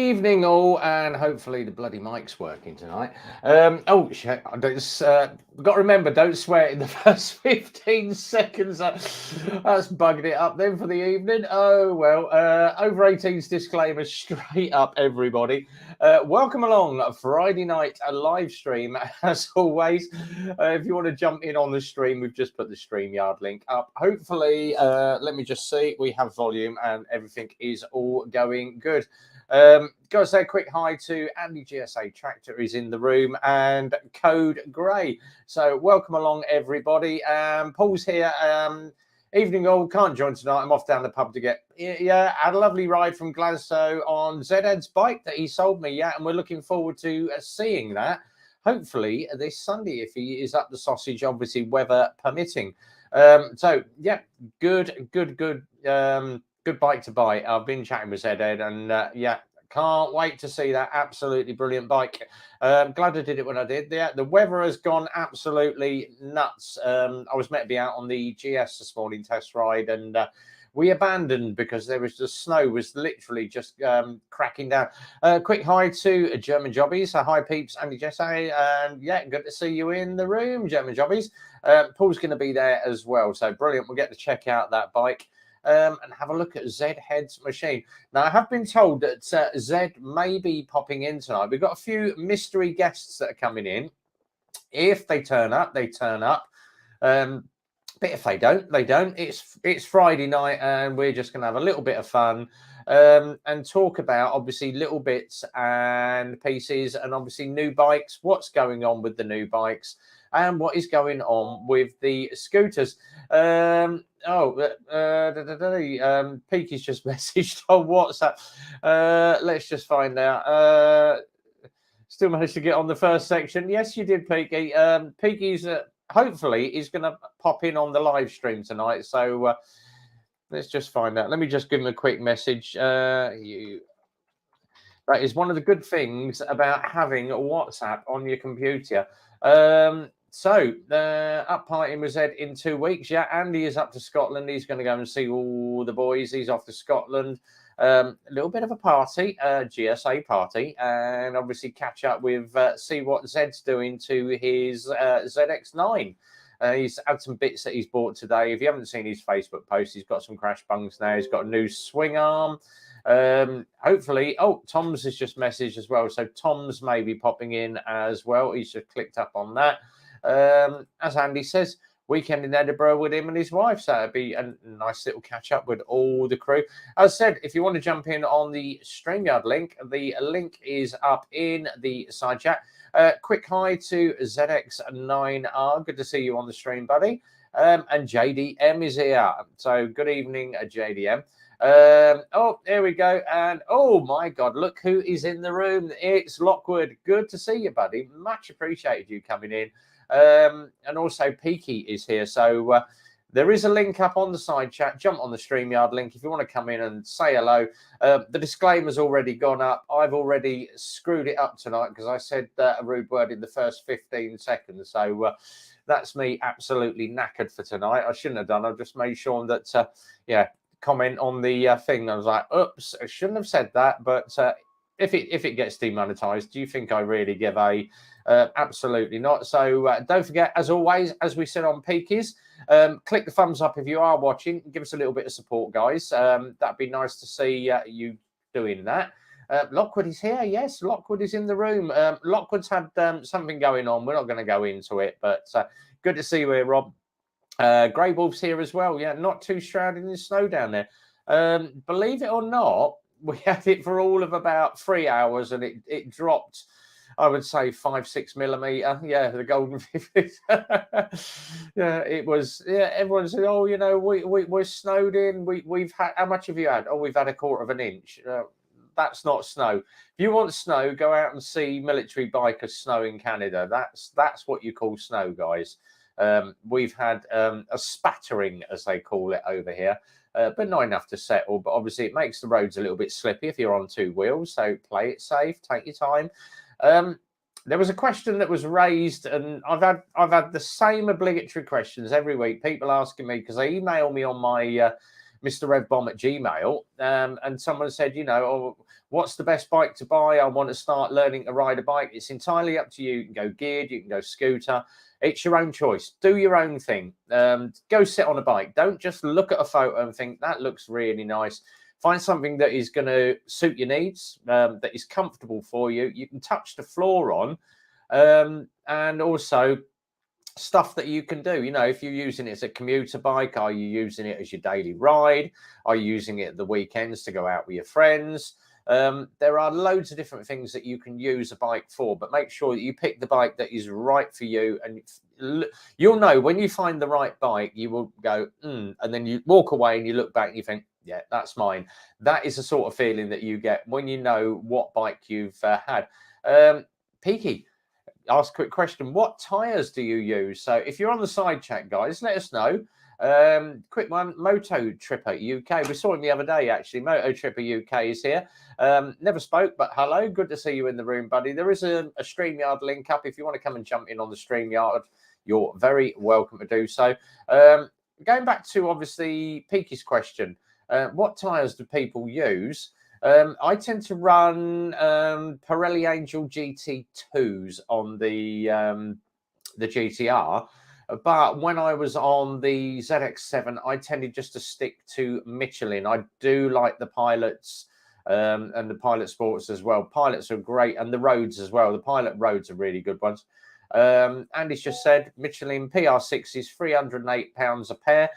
Evening all, and hopefully the bloody mic's working tonight. Shit, I don't, got to remember, don't swear in the first 15 seconds. That's bugged it up then for the evening. Oh, well, over 18s disclaimer straight up, everybody. Welcome along Friday night, a live stream, as always. If you want to jump in on the stream, we've just put the StreamYard link up. Hopefully, let me just see, we have volume and everything is all going good. Gotta say a quick hi to Andy GSA Tractor, is in the room, and Code Grey. So welcome along, everybody. Paul's here. Evening all, can't join tonight. I'm off down the pub to get, had a lovely ride from Glasgow on Zed's bike that he sold me, and we're looking forward to seeing that, hopefully this Sunday, if he is up the sausage, obviously weather permitting. Good bike to buy. I've been chatting with Zed, and can't wait to see that absolutely brilliant bike. Glad I did it when I did. The weather has gone absolutely nuts. I was meant to be out on the GS this morning test ride, and we abandoned because the snow was literally just cracking down. Quick hi to German Jobbies. Hi peeps, Andy Jesse, and good to see you in the room, German Jobbies. Paul's going to be there as well, so brilliant. We'll get to check out that bike. And have a look at Zed Head's machine. Now, I have been told that Zed may be popping in tonight. We've got a few mystery guests that are coming in. If they turn up, they turn up. But if they don't, they don't. It's Friday night, and we're just going to have a little bit of fun and talk about, obviously, little bits and pieces, and obviously new bikes, what's going on with the new bikes, and what is going on with the scooters. Peaky's just messaged on WhatsApp. Let's just find out. Still managed to get on the first section. Yes, you did, Peaky. Peaky's hopefully is going to pop in on the live stream tonight. So let's just find out. Let me just give him a quick message. That is one of the good things about having WhatsApp on your computer. Up partying with Zed in 2 weeks. Yeah, Andy is up to Scotland. He's going to go and see all the boys. He's off to Scotland. A little bit of a party, GSA party, and obviously catch up with, see what Zed's doing to his ZX9. He's had some bits that he's bought today. If you haven't seen his Facebook post, he's got some crash bungs now. He's got a new swing arm. Hopefully, Tom's has just messaged as well. So Tom's may be popping in as well. He's just clicked up on that. As Andy says, weekend in Edinburgh with him and his wife, so it'd be a nice little catch up with all the crew. As I said, if you want to jump in on the StreamYard link, the link is up in the side chat. Quick hi to ZX9R, good to see you on the stream, buddy. And JDM is here, so good evening, JDM. There we go. And oh my God, look who is in the room. It's Lockwood. Good to see you, buddy. Much appreciated you coming in. And also Peaky is here. So there is a link up on the side chat. Jump on the StreamYard link if you want to come in and say hello. The disclaimer's already gone up. I've already screwed it up tonight because I said a rude word in the first 15 seconds. So that's me absolutely knackered for tonight. I shouldn't have done. I've just made sure that, comment on the thing. I was like, oops, I shouldn't have said that. But if it gets demonetized, do you think I really give a... absolutely not. So don't forget, as always, as we said on Peaky's, click the thumbs up if you are watching. Give us a little bit of support, guys. That'd be nice to see you doing that. Lockwood is here. Yes, Lockwood is in the room. Lockwood's had something going on. We're not going to go into it, but good to see you here, Rob. Grey Wolf's here as well. Yeah, not too shrouded in snow down there. Believe it or not, we had it for all of about 3 hours, and it dropped, I would say 5-6 millimeter. Yeah, the golden 50s. Yeah, it was. Yeah, everyone said, "Oh, we're snowed in. We've had, how much have you had? Oh, we've had 1/4 inch. That's not snow. If you want snow, go out and see military bikers snow in Canada. That's what you call snow, guys. We've had a spattering, as they call it over here. But not enough to settle. But obviously, it makes the roads a little bit slippy if you're on 2 wheels. So play it safe. Take your time. There was a question that was raised, and I've had the same obligatory questions every week. People asking me because they email me on my Mr. Revbomb at Gmail, and someone said, you know, oh, what's the best bike to buy? I want to start learning to ride a bike. It's entirely up to you. You can go geared, you can go scooter. It's your own choice. Do your own thing. Go sit on a bike. Don't just look at a photo and think that looks really nice. Find something that is going to suit your needs, that is comfortable for you. You can touch the floor on, and also stuff that you can do. You know, if you're using it as a commuter bike, are you using it as your daily ride? Are you using it at the weekends to go out with your friends? There are loads of different things that you can use a bike for, but make sure that you pick the bike that is right for you. And you'll know when you find the right bike, you will go, and then you walk away and you look back and you think, yeah, that's mine. That is the sort of feeling that you get when you know what bike you've had. Peaky, ask a quick question. What tyres do you use? So if you're on the side chat, guys, let us know. Quick one, Moto Tripper UK. We saw him the other day, actually. Moto Tripper UK is here. Never spoke, but hello. Good to see you in the room, buddy. There is a StreamYard link up. If you want to come and jump in on the StreamYard, you're very welcome to do so. Going back to, obviously, Peaky's question, what tyres do people use? I tend to run Pirelli Angel GT2s on the GTR. But when I was on the ZX7, I tended just to stick to Michelin. I do like the Pilots and the Pilot Sports as well. Pilots are great, and the roads as well. The Pilot roads are really good ones. Andy's just said Michelin PR6 is £308 a pair.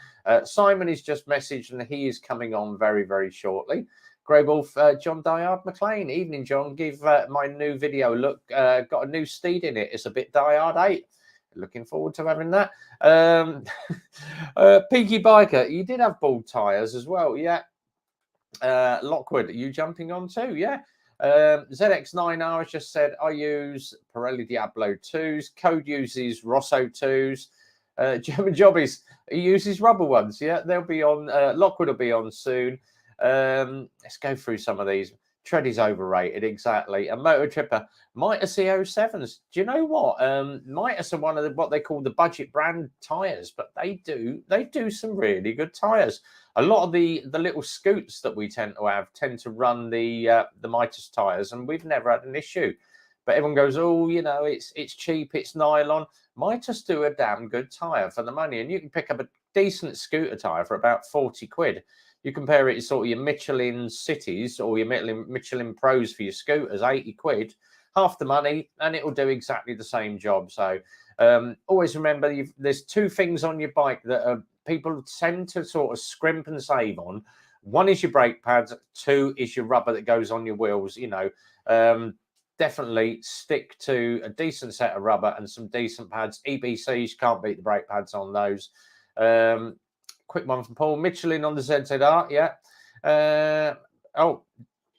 Simon is just messaged, and he is coming on very, very shortly. Grey Wolf, John Dyard McLean. Evening, John. Give my new video look. Got a new steed in it. It's a bit Dyard 8. Looking forward to having that. Peaky Biker, you did have bald tyres as well, yeah. Lockwood, are you jumping on too? Yeah. ZX9R has just said, I use Pirelli Diablo 2s. Code uses Rosso 2s. German Jobbies, he uses rubber ones. Yeah, they'll be on. Lockwood will be on soon. Let's go through some of these. Tread is overrated, exactly. And Moto Tripper, Mitas E07s. Do you know what? Mitas are one of what they call the budget brand tyres, but they do some really good tyres. A lot of the little scoots that we tend to run the Mitas tyres, and we've never had an issue. But everyone goes, oh, you know, it's cheap, it's nylon. Mitas do a damn good tyre for the money, and you can pick up a decent scooter tyre for about 40 quid. You compare it to sort of your Michelin Cities or your Michelin Pros for your scooters, 80 quid, half the money, and it will do exactly the same job. So always remember, there's two things on your bike that people tend to sort of scrimp and save on. One is your brake pads. Two is your rubber that goes on your wheels. You know, definitely stick to a decent set of rubber and some decent pads. EBCs, can't beat the brake pads on those. Quick one from Paul. Michelin on the ZZR, yeah.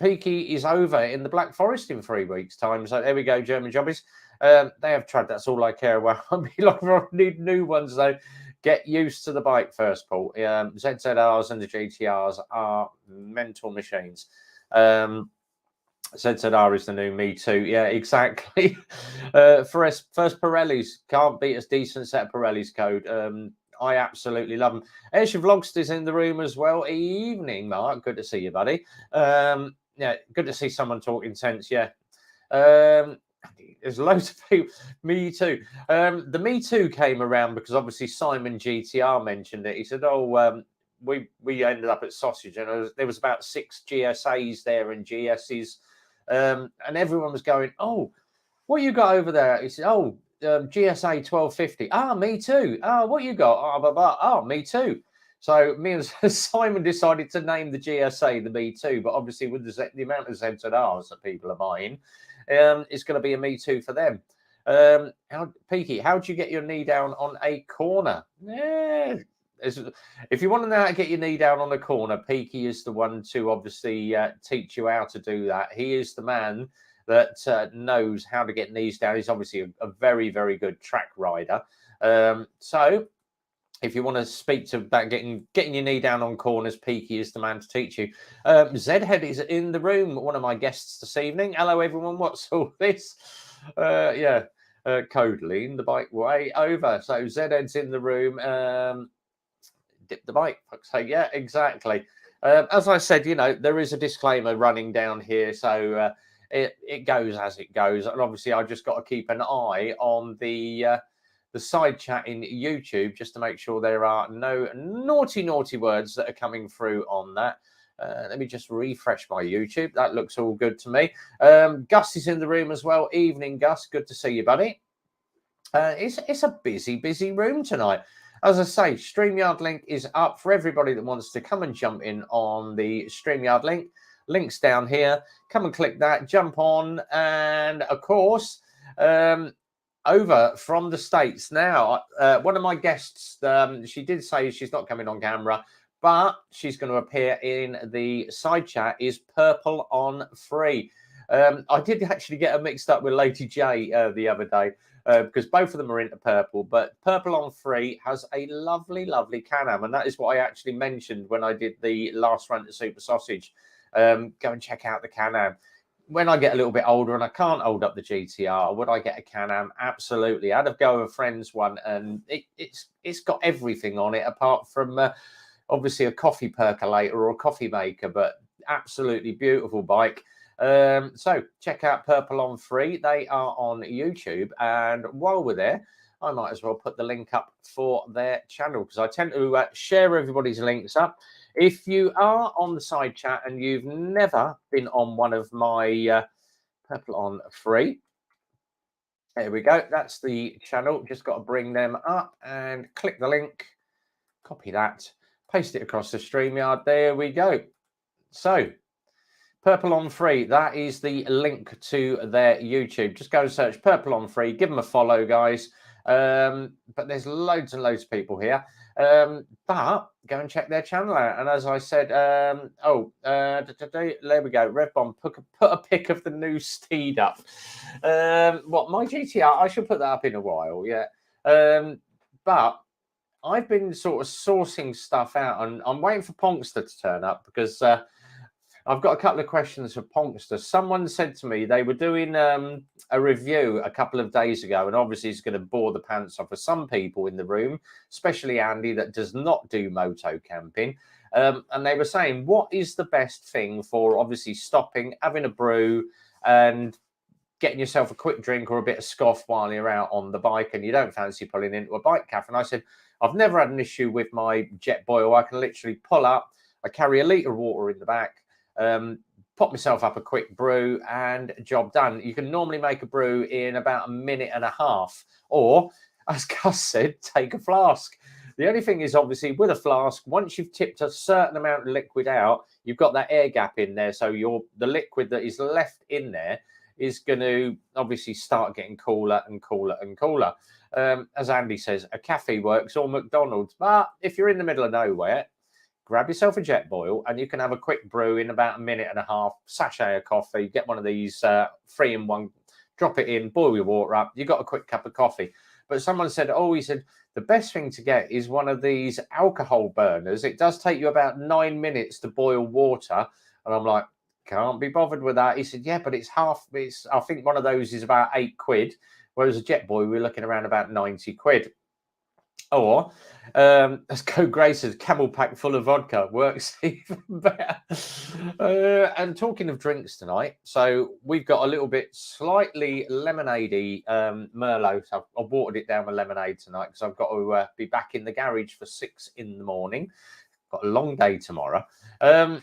Peaky is over in the Black Forest in 3 weeks' time. So there we go, German Jobbies. They have tried. That's all I care about. I'll be like, I need new ones, though. Get used to the bike first, Paul. ZZRs and the GTRs are mental machines. ZZR is the new Me Too. Yeah, exactly. First Pirellis. Can't beat a decent set of Pirellis code. I absolutely love them. There's your Vlogster's in the room as well. Evening, Mark. Good to see you, buddy. Yeah, good to see someone talking sense. Yeah. There's loads of people. Me Too. The Me Too came around because obviously Simon GTR mentioned it. He said, oh, we ended up at Sausage, and there was about 6 GSAs there and GSs. And everyone was going, oh, what you got over there? He said, oh, GSA 1250. Ah, me too. Ah, what you got? Ah, blah, blah. Oh, me too. So me and Simon decided to name the GSA the Me Too, but obviously with the amount of ZZRs that people are buying, it's going to be a Me Too for them. Peaky, how do you get your knee down on a corner? Yeah. If you want to know how to get your knee down on the corner, Peaky is the one to obviously teach you how to do that. He is the man that knows how to get knees down. He's obviously a very, very good track rider. So if you want to speak to about getting your knee down on corners, Peaky is the man to teach you. Zhead is in the room, one of my guests this evening. Hello, everyone. What's all this? Codeline, the bike way over. So Zhead's in the room. dip the bike. So yeah, exactly. As I said, you know, there is a disclaimer running down here, so it goes as it goes, and obviously I just got to keep an eye on the side chat in YouTube just to make sure there are no naughty words that are coming through on that. Let me just refresh my YouTube. That looks all good to me. Gus is in the room as well. Evening, Gus. Good to see you, buddy. It's a busy room tonight. As I say, StreamYard link is up for everybody that wants to come and jump in on the StreamYard link. Link's down here. Come and click that, jump on, and of course, over from the States now, one of my guests, she did say she's not coming on camera, but she's going to appear in the side chat, is Purple on Free. I did actually get her mixed up with Lady J the other day because both of them are into purple, but Purple on Free has a lovely Can-Am, and that is what I actually mentioned when I did the last run to Super Sausage. Go and check out the Can-Am. When I get a little bit older and I can't hold up the GTR, would I get a Can-Am? Absolutely. I had to go with a friend's one, and it's got everything on it apart from obviously a coffee percolator or a coffee maker, but absolutely beautiful bike. So check out Purple on Free. They are on YouTube, and while we're there, I might as well put the link up for their channel because I tend to share everybody's links up. If you are on the side chat and you've never been on one of my Purple on Free, there we go. That's the channel. Just got to bring them up and click the link, copy that, paste it across the StreamYard. There we go. So Purple on Free, that is the link to their YouTube. Just go and search Purple on Free. Give them a follow, guys. But there's loads and loads of people here. But go and check their channel out. And as I said, there we go. Red Bomb put a pic of the new steed up. What, my GTR? I should put that up in a while, yeah. But I've been sort of sourcing stuff out, and I'm waiting for Ponkster to turn up because I've got a couple of questions for Ponkster. Someone said to me they were doing a review a couple of days ago, and obviously it's going to bore the pants off of some people in the room, especially Andy, that does not do moto camping. And they were saying, what is the best thing for obviously stopping, having a brew, and getting yourself a quick drink or a bit of scoff while you're out on the bike and you don't fancy pulling into a bike cafe? And I said, I've never had an issue with my jet boil. I can literally pull up. I carry a litre of water in the back. Pop myself up a quick brew and job done. You can normally make a brew in about a minute and a half, or as Gus said, take a flask. The only thing is, obviously, with a flask, once you've tipped a certain amount of liquid out, you've got that air gap in there. So the liquid that is left in there is going to obviously start getting cooler and cooler and cooler. As Andy says, a cafe works or McDonald's. But if you're in the middle of nowhere, grab yourself a jet boil and you can have a quick brew in about a minute and a half, sachet of coffee, get one of these 3-in-1, drop it in, boil your water up, you got a quick cup of coffee. But someone said, he said, the best thing to get is one of these alcohol burners. It does take you about 9 minutes to boil water. And I'm like, can't be bothered with that. He said, yeah, but I think one of those is about £8, whereas a jet boil, we're looking around about 90 quid. Or, as Co Grace's camel pack full of vodka works even better. And talking of drinks tonight, so we've got a little bit slightly lemonade-y Merlot. So I've watered it down with lemonade tonight because I've got to be back in the garage for 6 in the morning. Got a long day tomorrow. Grey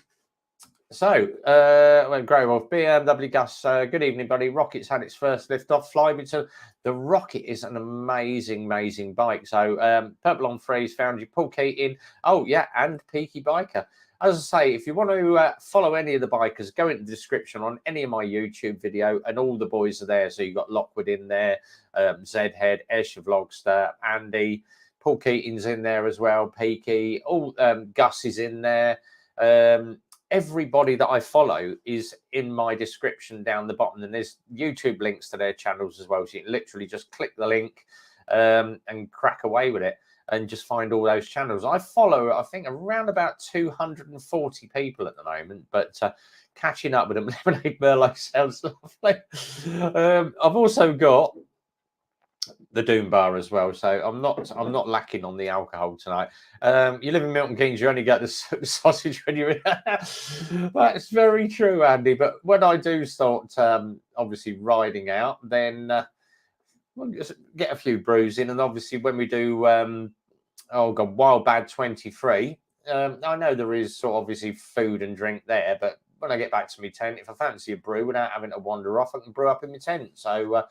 Wolf, BMW Gus, good evening, buddy. Rocket's had its first lift off. Fly me to the Rocket is an amazing bike. So Purple on Freeze found you, Paul Keating. Oh, yeah, and Peaky Biker. As I say, if you want to follow any of the bikers, go into the description on any of my YouTube video, and all the boys are there. So you've got Lockwood in there, Zedhead, Escher Vlogster, Andy, Paul Keating's in there as well, Peaky, all Gus is in there. Everybody that I follow is in my description down the bottom, and there's YouTube links to their channels as well. So you can literally just click the link and crack away with it and just find all those channels. I follow, I think, around about 240 people at the moment, but catching up with them, Lemonade Merlot sounds lovely. I've also got the Doom Bar as well. So I'm not lacking on the alcohol tonight. You live in Milton Keynes, you only get the sausage when you're in. That's very true, Andy. But when I do start obviously riding out, then we'll just get a few brews in. And obviously when we do Wild Bad 23, I know there is sort of obviously food and drink there, but when I get back to my tent, if I fancy a brew without having to wander off, I can brew up in my tent. So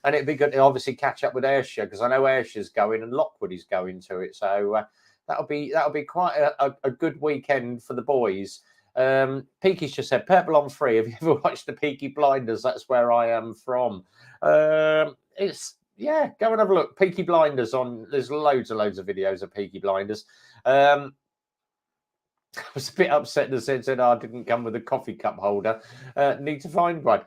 and it'd be good to obviously catch up with Ayrshire, because I know Ayrshire's going and Lockwood is going to it. So that'll be quite a good weekend for the boys. Peaky's just said, Purple on Free. Have you ever watched the Peaky Blinders? That's where I am from. It's, yeah, go and have a look. Peaky Blinders on, there's loads of videos of Peaky Blinders. I was a bit upset that said I didn't come with a coffee cup holder. Need to find one.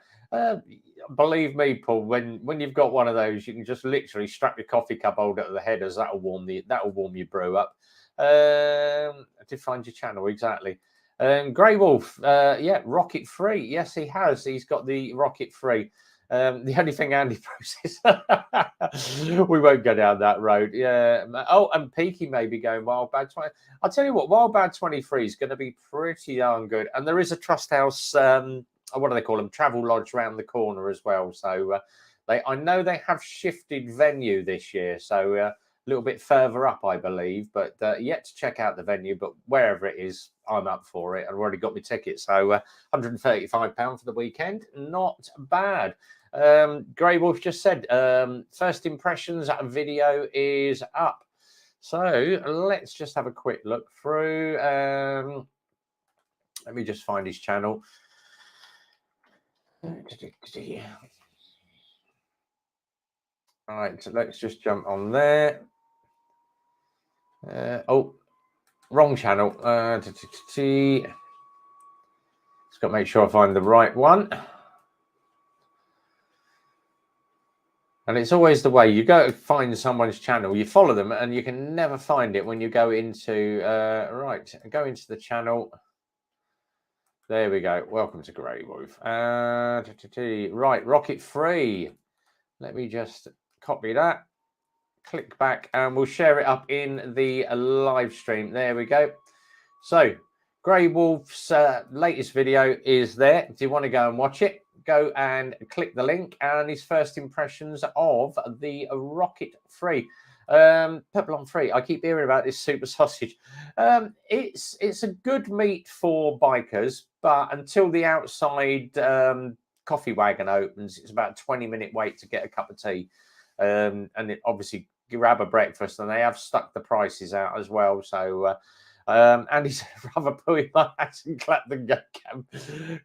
Believe me, Paul, when you've got one of those, you can just literally strap your coffee cup holder to the headers. That'll warm your brew up. I did find your channel, exactly. Grey Wolf, yeah, rocket free. Yes, he has. He's got the rocket free. The only thing Andy process, we won't go down that road. Yeah. Oh, and Peaky may be going Wild Bad 20. I'll tell you what, Wild Bad 23 is going to be pretty darn good. And there is a Trust House, what do they call them? Travel Lodge round the corner as well. So I know they have shifted venue this year. So a little bit further up, I believe, but yet to check out the venue. But wherever it is, I'm up for it. I've already got my ticket. So £135 for the weekend. Not bad. Grey Wolf just said, first impressions, that video is up. So let's just have a quick look through. Let me just find his channel. All right, so let's just jump on there. Oh, wrong channel. Just got to make sure I find the right one. And it's always the way, you go to find someone's channel, you follow them, and you can never find it when you go into go into the channel. There we go. Welcome to Grey Wolf. Right, rocket free. Let me just copy that. Click back, and we'll share it up in the live stream. There we go. So Grey Wolf's latest video is there. Do you want to go and watch it? Go and click the link, and his first impressions of the rocket free. Purple on Free. I keep hearing about this super sausage. It's a good meat for bikers, but until the outside coffee wagon opens, it's about a 20-minute wait to get a cup of tea. And it obviously grab a breakfast, and they have stuck the prices out as well. So Andy's rather put my hat and clap than go camp.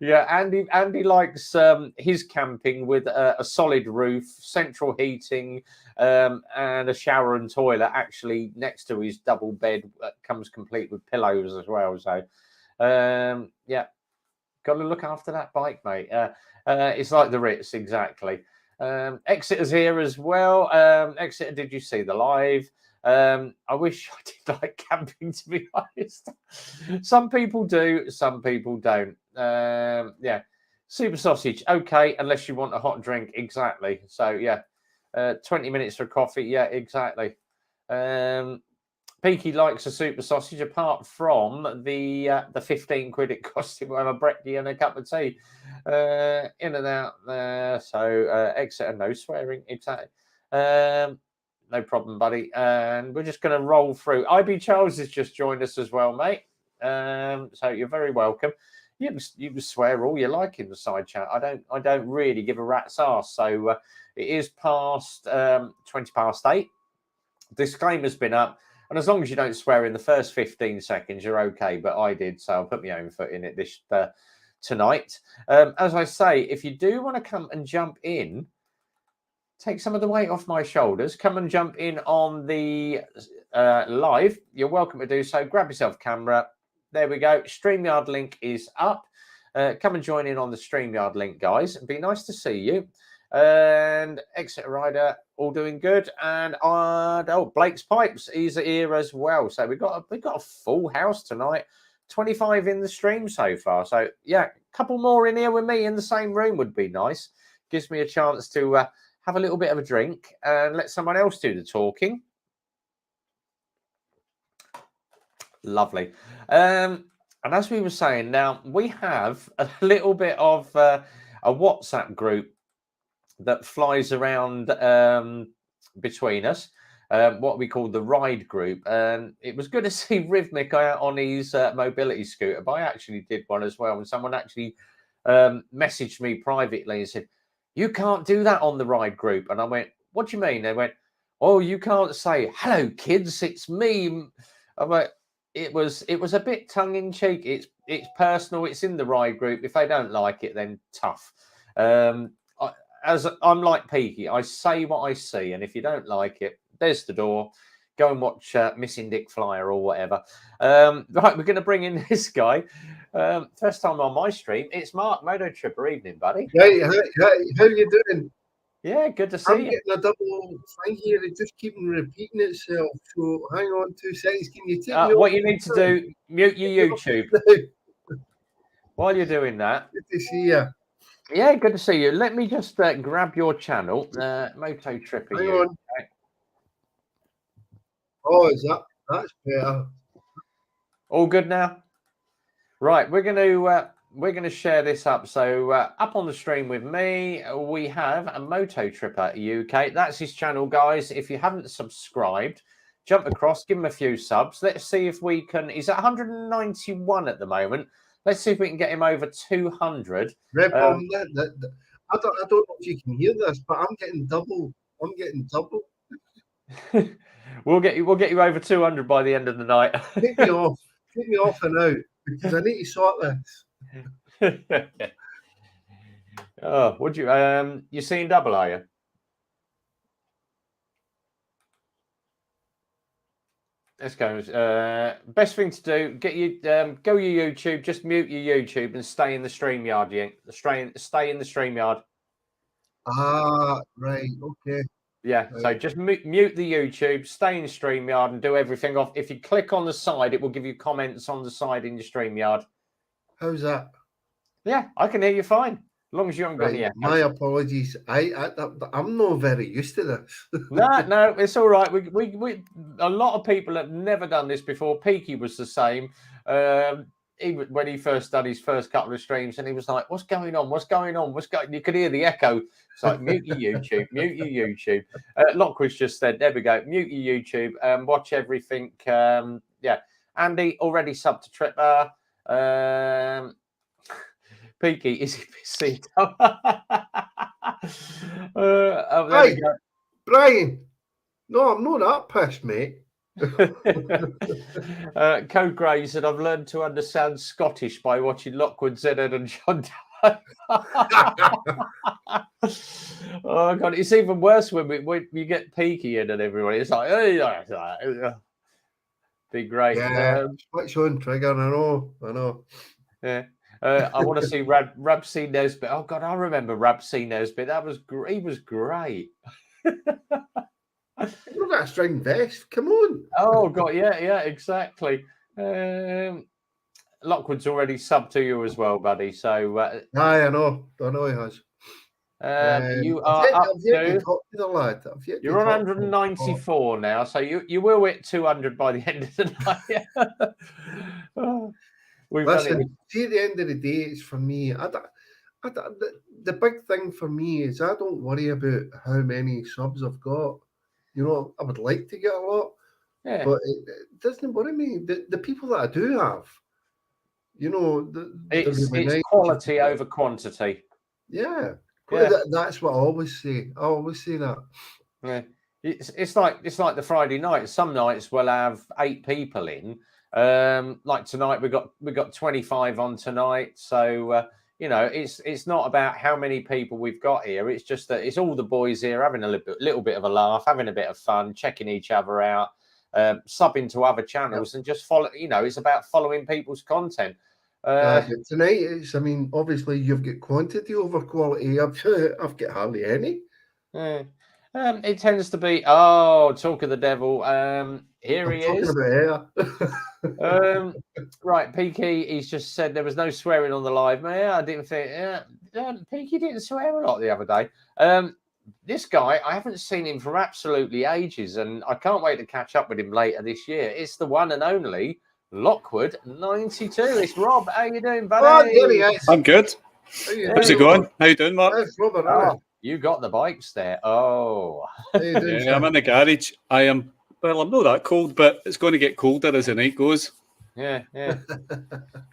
Yeah, Andy likes his camping with a solid roof, central heating, and a shower and toilet actually next to his double bed that comes complete with pillows as well. So yeah, got to look after that bike, mate. It's like the Ritz, exactly. Exeter's here as well. Exeter, did you see the live? I wish I did like camping, to be honest. Some people do, some people don't. Yeah, super sausage, okay, unless you want a hot drink, exactly. So yeah, 20 minutes for coffee, yeah, exactly. Peaky likes a super sausage, apart from the 15 quid it cost him to have a brekkie and a cup of tea. In and out there. So Exeter, no swearing, exactly. No problem, buddy. And we're just going to roll through. IB Charles has just joined us as well, mate. So you're very welcome. You can swear all you like in the side chat. I don't really give a rat's ass. So it is past 20 past 8. Disclaimer's been up. And as long as you don't swear in the first 15 seconds, you're okay. But I did, so I'll put my own foot in it this tonight. As I say, if you do want to come and jump in, take some of the weight off my shoulders, come and jump in on the live, you're welcome to do so. Grab yourself a camera. There we go. StreamYard link is up. Come and join in on the StreamYard link, guys. It'd be nice to see you. And Exeter Rider, all doing good. And Blake's Pipes, he's here as well. So we've got a full house tonight. 25 in the stream so far. So yeah, a couple more in here with me in the same room would be nice. Gives me a chance to have a little bit of a drink, and let someone else do the talking. Lovely. And as we were saying, now we have a little bit of a WhatsApp group that flies around between us, what we call the ride group. And it was good to see Rhythmic out on his mobility scooter, but I actually did one as well. And someone actually messaged me privately and said, "You can't do that on the ride group." And I went, "What do you mean?" They went, "Oh, you can't say, 'Hello, kids, it's me.'" I'm like, it was a bit tongue in cheek. It's personal. It's in the ride group. If they don't like it, then tough. As I'm like Peaky, I say what I see, and if you don't like it, there's the door. Go and watch Missing Dick Flyer or whatever. Right, we're going to bring in this guy. First time on my stream. It's Mark, Moto Tripper. Evening, buddy. Hey, how you doing? Yeah, good to see I'm you. getting a double thing here. It's just keeping repeating itself. So hang on 2 seconds. Can you take me What off you need to do, mute your YouTube. While you're doing that. Good to see you. Yeah, good to see you. Let me just grab your channel, Moto Tripper. Hang on. Oh, is that's better. All good now? Right, we're going to share this up. So up on the stream with me, we have a Moto Tripper UK. That's his channel, guys. If you haven't subscribed, jump across, give him a few subs. Let's see if we can. He's at 191 at the moment. Let's see if we can get him over 200. I don't know if you can hear this, but I'm getting double. We'll get you over 200 by the end of the night. Take me off and out, because I need to sort this. Oh, would you? You seeing double, are you? Let's go. Best thing to do: get you go your YouTube. Just mute your YouTube and stay in the StreamYard. Stay in the StreamYard. Ah, right. Okay. Yeah. Right. So just mute the YouTube, stay in StreamYard, and do everything off. If you click on the side, it will give you comments on the side in your StreamYard. How's that? Yeah, I can hear you fine. As long as you haven't got any echo. My apologies. I'm not very used to this. No, it's all right. We a lot of people have never done this before. Peaky was the same. When he first done his first couple of streams, and he was like, "What's going on? What's going on? What's going?" You could hear the echo. It's like, mute your YouTube, mute your YouTube. Lockwood's just said, "There we go. Mute your YouTube and watch everything." Yeah, Andy already subbed to Tripper. Peaky, is he busy? Hey, Brian. No, I'm not that pissed, mate. Code Gray said, "I've learned to understand Scottish by watching Lockwood Zennard and John." Oh God, it's even worse when you get Peaky in and everybody. It's like, hey, be great. Yeah, switch on trigger. I know. Yeah. I want to see Rab C. Nesbitt. Oh God, I remember Rab C. Nesbitt. He was great. Look at that string vest. Come on. Oh God, yeah, exactly. Lockwood's already subbed to you as well, buddy. So I know he has. You are up to the lad. You're on 194 now, so you will hit 200 by the end of the night. Listen, see, at the end of the day, it's for me. The big thing for me is I don't worry about how many subs I've got. You know, I would like to get a lot, but it doesn't worry me. The people that I do have, you know, it's quality over quantity. Yeah. That's what I always say. I always say that. Yeah, it's like the Friday night. Some nights we'll have 8 people in. Like tonight, we got 25 on tonight. So you know, it's not about how many people we've got here. It's just that it's all the boys here having a little bit of a laugh, having a bit of fun, checking each other out, subbing to other channels, and just follow. You know, it's about following people's content. Tonight, obviously you've got quantity over quality. I've got hardly any. It tends to be, talk of the devil. Here he is. Right, Peaky, he's just said there was no swearing on the live. Man, I didn't think, Peaky didn't swear a lot the other day. this guy, I haven't seen him for absolutely ages, and I can't wait to catch up with him later this year. It's the one and only Lockwood 92. It's Rob. How you doing, buddy? Oh, there he is. I'm good. How's it going? How you doing, Mark? That's Robert. Oh, you got the bikes there. Oh, How you doing, Yeah, I'm in the garage. I'm not that cold, but it's going to get colder as the night goes. yeah.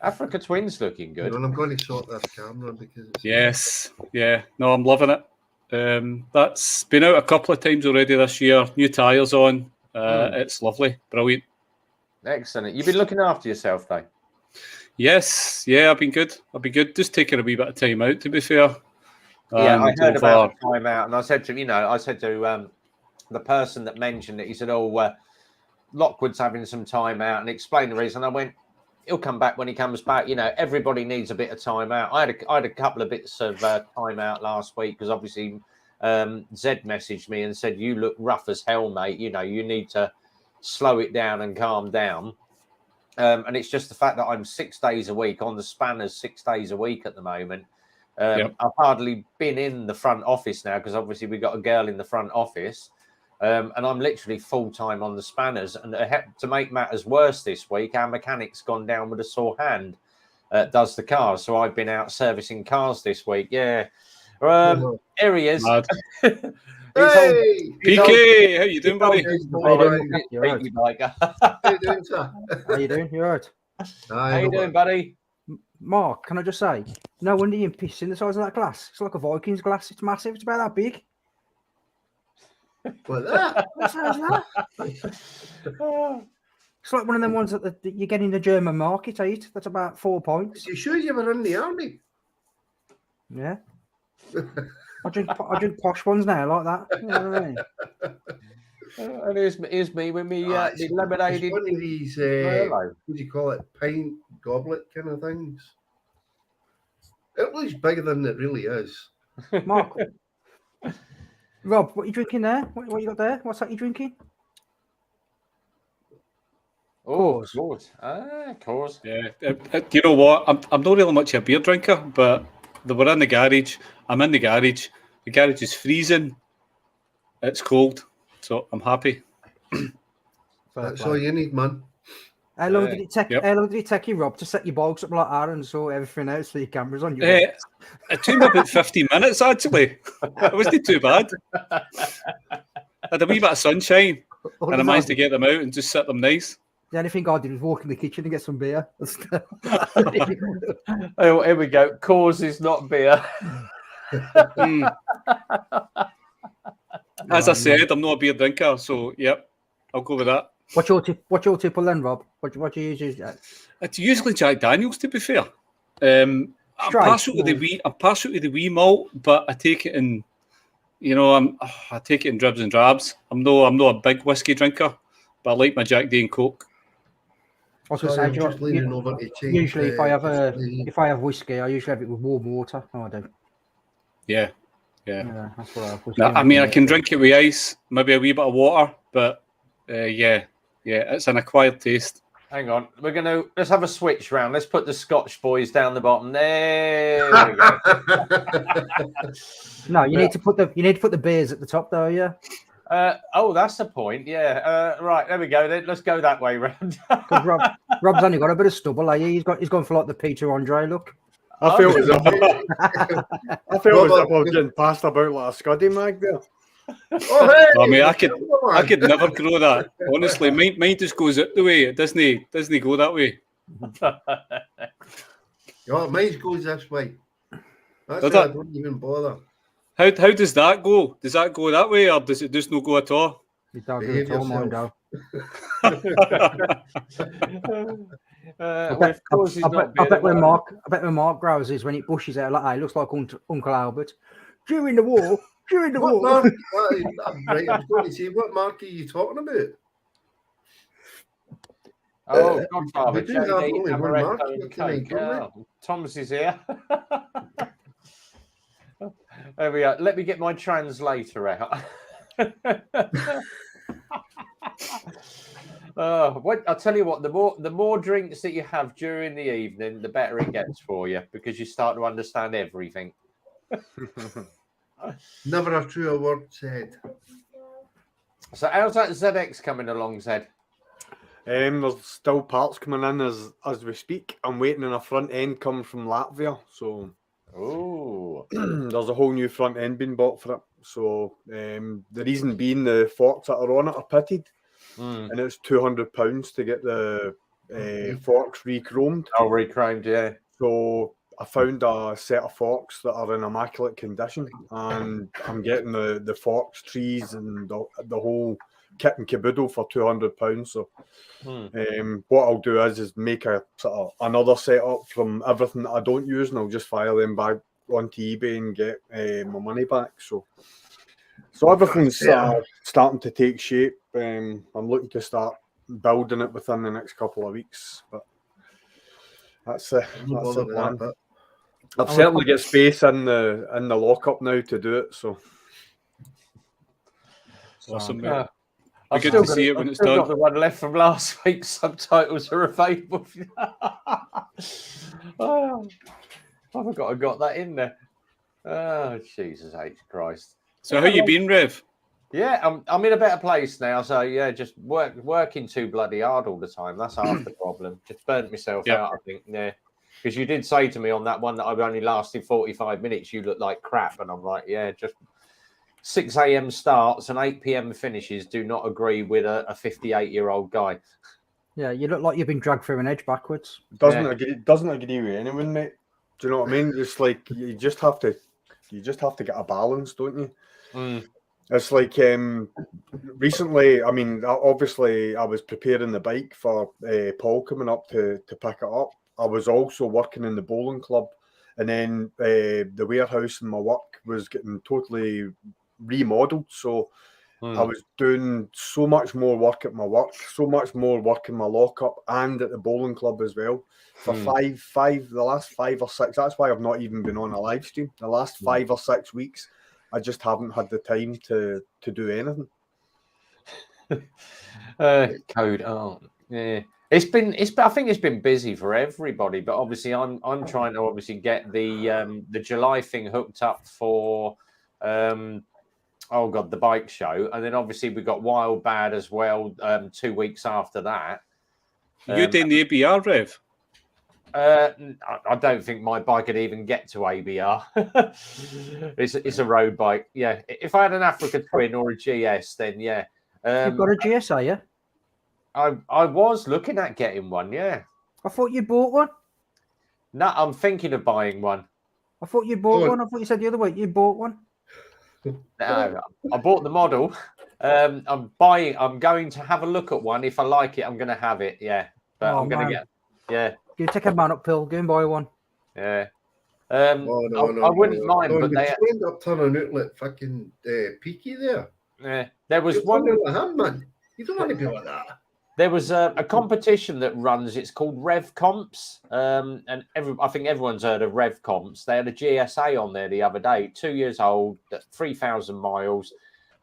Africa Twins looking good. And I'm going to sort this camera because it's... Yes, yeah. No, I'm loving it. That's been out a couple of times already this year. New tyres on. It's lovely. Brilliant. Excellent. You've been looking after yourself, though. Yes, yeah, I've been good. Just taking a wee bit of time out, to be fair. Yeah, I And heard over- about the time out, and I said to the person that mentioned it, he said, Lockwood's having some time out, and explained the reason. I went, he'll come back when he comes back. You know, everybody needs a bit of time out. I had a couple of bits of time out last week because obviously Zed messaged me and said, you look rough as hell, mate. You know, you need to slow it down and calm down. And it's just the fact that I'm 6 days a week on the spanners, 6 days a week at the moment. Yep. I've hardly been in the front office now because obviously we've got a girl in the front office. And I'm literally full-time on the spanners. And to make matters worse this week, our mechanic's gone down with a sore hand, does the cars. So I've been out servicing cars this week. Yeah. Here he is. Mad. Hey! PK, how you doing, buddy? How you doing, sir? How you doing? You alright? How you doing, buddy? Mark, can I just say, no wonder you're pissing the size of that glass. It's like a Vikings glass. It's massive. It's about that big. What that? What size is that? It's like one of them ones that you get in the German market, eight. That's about 4 points. You sure you were in the army? Yeah. I drink posh ones now like that. You know what I mean? And here's me with me It's lemonade. one of these, what do you call it, pint goblet kind of things. It looks bigger than it really is. Mark. Rob, what are you drinking there? What you got there? What's that you're drinking? Oh, course. Yeah, you know what? I'm not really much of a beer drinker, but they were in the garage. I'm in the garage. The garage is freezing. It's cold, so I'm happy. That's all you need, man. How long did it take? Yep. How long did it take you, Rob, to set your box up like that and sort everything out so your cameras on you? It took me about 15 minutes, actually. It wasn't too bad. I had a wee bit of sunshine, and I managed to get them out and just set them nice. The only thing I did was walk in the kitchen and get some beer. Oh, here we go. Cause is not beer. As I said, I'm not a beer drinker, so yep, I'll go with that. What's your tipple then, Rob? What do you use? It's usually Jack Daniels, to be fair. I'm partial to the wee malt, but I take it in. You know, I take it in dribs and drabs. I'm not a big whiskey drinker, but I like my Jack D and Coke. I was going to say, usually if I have whiskey, I usually have it with warm water. Oh, I do. Yeah. That's what I mean, I can drink it with ice, maybe a wee bit of water, but yeah, it's an acquired taste. Hang on, let's have a switch round. Let's put the Scotch boys down the bottom. There we go. No, you need to put the beers at the top, though. Yeah. That's the point. Yeah. Right. There we go. Let's go that way round. Rob's only got a bit of stubble. He's gone for like the Peter Andre look. I feel as if I was getting passed about like a Scuddy mag there. Oh, hey! I mean, I could never grow that. Honestly, mine just goes out the way. It doesn't go that way. Yeah, mine goes this way. That's why I don't even bother. How does that go? Does that go that way, or does it just not go at all? You don't do it all, mind out. I bet when Mark grows is when it bushes out like that. It looks like Uncle Albert. During the war. What mark? Right, I was going to say, what mark are you talking about? Oh, Godfather, we do have JD, only one mark. Amaretto and Coke. Thomas is here. There we are. Let me get my translator out. I'll tell you what, the more drinks that you have during the evening, the better it gets for you, because you start to understand everything. Never a truer word said. So how's that ZX coming along, Zed? There's still parts coming in as we speak. I'm waiting on a front end coming from Latvia, so Oh, there's a whole new front end being bought for it. So the reason being the forks that are on it are pitted, and it's £200 to get the forks re-chromed. oh, re-chromed, yeah. So I found a set of forks that are in immaculate condition, and I'm getting the forks, trees, and the whole kit and caboodle for £200. So what I'll do is make a sort of another setup from everything that I don't use, and I'll just file them back onto eBay and get my money back. So everything's starting to take shape. I'm looking to start building it within the next couple of weeks, but that's the plan. I've certainly got space in the lockup now to do it. So awesome, mate. I've good to see it when it's done. Got the one left from last week. Subtitles are available. Oh, I forgot I got that in there. Oh, Jesus H. Christ. So how you been, Rev? Yeah, I'm in a better place now. So yeah, just working too bloody hard all the time. That's half the problem. Just burnt myself out, I think. Yeah. Because you did say to me on that one that I've only lasted 45 minutes. You look like crap. And I'm like, yeah, just 6 a.m. starts and 8 p.m. finishes do not agree with a 58-year-old guy. Yeah, you look like you've been dragged through an edge backwards. Doesn't agree with anyone, mate. Do you know what I mean? It's like you just have to get a balance, don't you? It's like recently. I mean, obviously, I was preparing the bike for Paul coming up to pick it up. I was also working in the bowling club, and then the warehouse in my work was getting totally remodeled. So I was doing so much more work at my work, so much more work in my lockup and at the bowling club as well. For the last 5 or 6, that's why I've not even been on a live stream. The last 5 or 6 weeks, I just haven't had the time to do anything. Code art, yeah. I think it's been busy for everybody, but obviously I'm trying to obviously get the July thing hooked up for the bike show, and then obviously we got Wild Bad as well 2 weeks after that. You doing the ABR, Rev? I don't think my bike could even get to ABR. It's a road bike. Yeah, if I had an Africa Twin or a GS, then yeah. You've got a GS, are you? I was looking at getting one. Yeah. I thought you bought one. No, I'm thinking of buying one. I thought you bought one. I thought you said the other week you bought one. No, I bought the model. I'm going to have a look at one. If I like it, I'm going to have it. Yeah, but I'm going to get. Yeah. You take a man up, Phil. Go and buy one. Yeah. I wouldn't mind, but they end up turning out like fucking Peaky there. Yeah, there was one. Man. You don't want to be like that. There was a competition that runs. It's called Rev Comps, and I think everyone's heard of Rev Comps. They had a GSA on there the other day, 2 years old, 3,000 miles.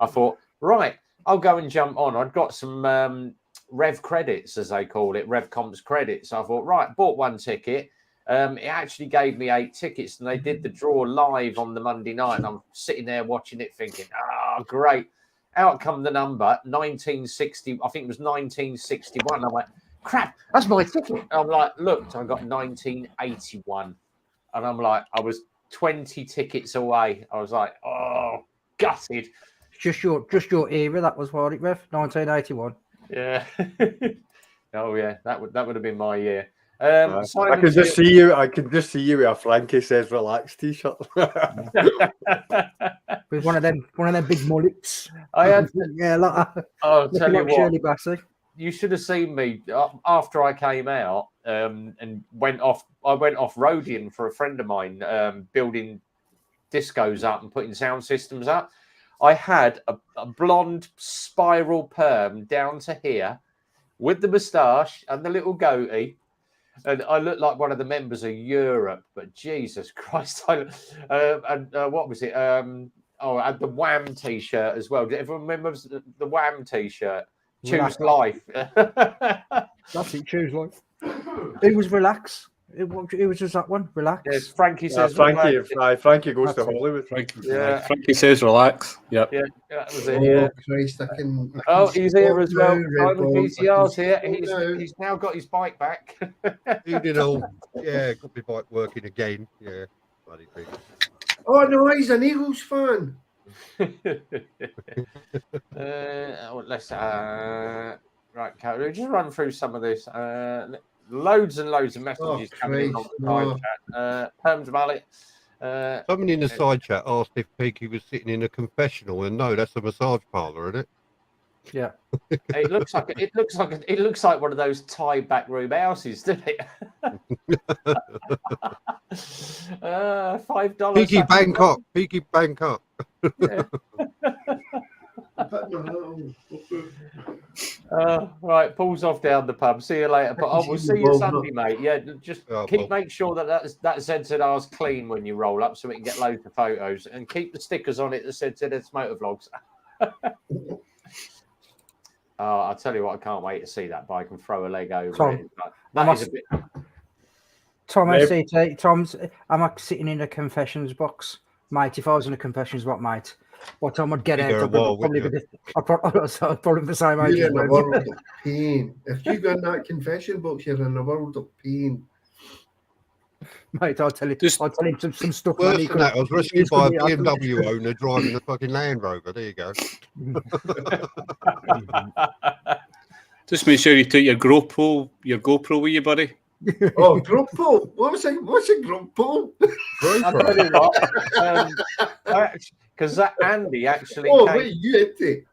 I thought, right, I'll go and jump on. I'd got some Rev credits, as they call it, Rev Comps credits. I thought, right, bought one ticket. It actually gave me 8 tickets, and they did the draw live on the Monday night. And I'm sitting there watching it, thinking, great. Out come the number 1960. I think it was 1961. I'm like, crap, that's my ticket. I'm like, looked, I got 1981, and I'm like, I was 20 tickets away. I was like, oh, gutted. Just your era. That was what it, Rev. 1981. Yeah. Oh yeah, that would have been my year. I could just see you. I could just see you with a Frankie Says Relax t-shirt. With one of them big mullets. I had, I'll tell you what. Shirley Bassey. You should have seen me after I came out and went off. I went off roading for a friend of mine, building discos up and putting sound systems up. I had a blonde spiral perm down to here with the moustache and the little goatee. And I looked like one of the members of Europe, but Jesus Christ! What was it? I had the Wham T-shirt as well. Did everyone remember the Wham T-shirt? Choose life. That's it. Choose life. Who was Relax? It was just that one. Relax. Yes, Frankie Yeah, says. Frankie goes to That's it. Hollywood. Frankie says relax. Yep. Yeah, that was it. Oh, Yeah. Christ, I can Oh, he's here as well. now, Red Simon Balls, I GTR's can here. see now. He's now got his bike back. Evening all. Yeah, got my bike working again. Yeah, bloody thing. Oh no, he's an Eagles fan. Let's right, Carol, just run through some of this. Loads and loads of messages coming in on the side chat. Perms Mallet. Someone in the side chat asked if Peaky was sitting in a confessional, and no, that's a massage parlour, isn't it? Yeah. It looks like one of those Thai back room houses, doesn't it? $5. Peaky Bangkok. Peaky Bangkok. Yeah. Right, Paul's off down the pub. See you later. But we'll see you Sunday, mate. Yeah, just make sure that ZZR's clean when you roll up, so we can get loads of photos, and keep the stickers on it that said ZZ's Motovlogs. Oh, I'll tell you what, I can't wait to see that bike and throw a leg over Tom, it. That is a bit. Tom, I say to Tom's, I'm like sitting in a confessions box, mate. If I was in a confessions box, mate, what time I'd get out? I'd probably be the same age. You're in a world of pain. If you go in that confession box, you're in a world of pain. Mate, I'll tell you some stuff. Worse than that, I was rescued by a BMW owner driving a fucking Land Rover. There you go. Just make sure you take your GoPro with you, buddy. Oh, GoPro! What's a GoPro? I'll tell you what, because that Andy actually. Oh, wait, you empty.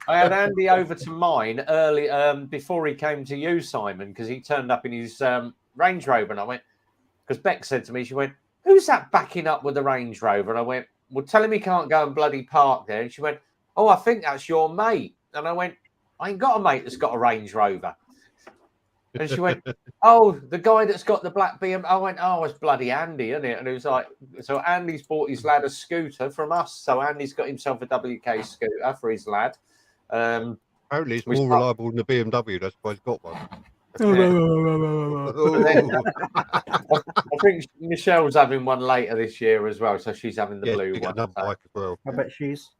I had Andy over to mine early before he came to you, Simon, because he turned up in his Range Rover, and I went, because Beck said to me, she went, "Who's that backing up with the Range Rover?" And I went, "Well, tell him he can't go and bloody park there." And she went, "Oh, I think that's your mate." And I went, "I ain't got a mate that's got a Range Rover." And she went, "Oh, the guy that's got the black BM." I went, "Oh, it's bloody Andy, isn't it?" And it was like, so Andy's bought his lad a scooter from us. So Andy's got himself a WK scooter for his lad. Apparently, it's more reliable than the BMW. That's why he's got one. I think Michelle's having one later this year as well, so she's having the blue one. Another bike as well. I bet she's.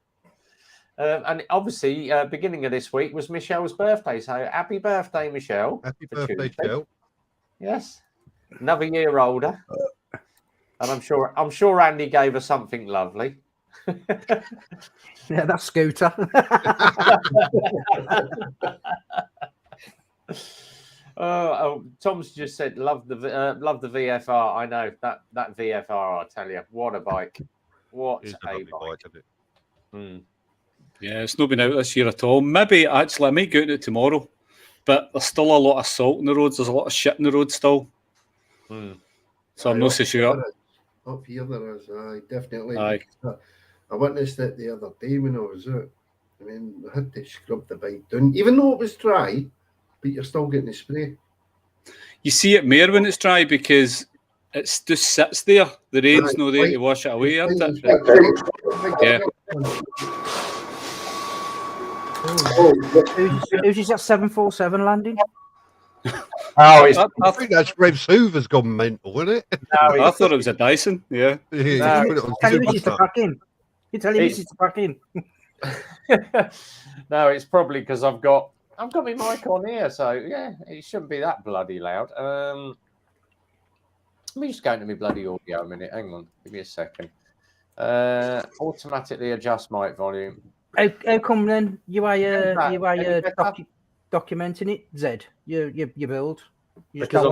And obviously, beginning of this week was Michelle's birthday. So happy birthday, Michelle! Happy birthday, Michelle! Yes, another year older, and I'm sure Andy gave her something lovely. Yeah, that scooter. Tom's just said love the VFR. I know that VFR. I tell you, what a bike! What a bike! Yeah, it's not been out this year at all. Maybe actually I might go out it tomorrow, but there's still a lot of salt in the roads. There's a lot of shit in the road still. So I'm not so sure. Up here there is, definitely. Aye. I witnessed it the other day when I was out. I mean, I had to scrub the bike down, even though it was dry, but you're still getting the spray. You see it more when it's dry because it just sits there. The rain's not there to wash it away. Yeah. Who's that 747 landing? I think that's Rev Hoover's gone mental, isn't it? No, I thought it was a Dyson. Yeah. Tell him he's to pack in. You tell him he's to pack in. No, it's probably because I've got my mic on here, so yeah, it shouldn't be that bloody loud. Let me just go into my bloody audio a minute. Hang on, give me a second. Automatically adjust mic volume. How come then you are documenting it, Zed? You build. You because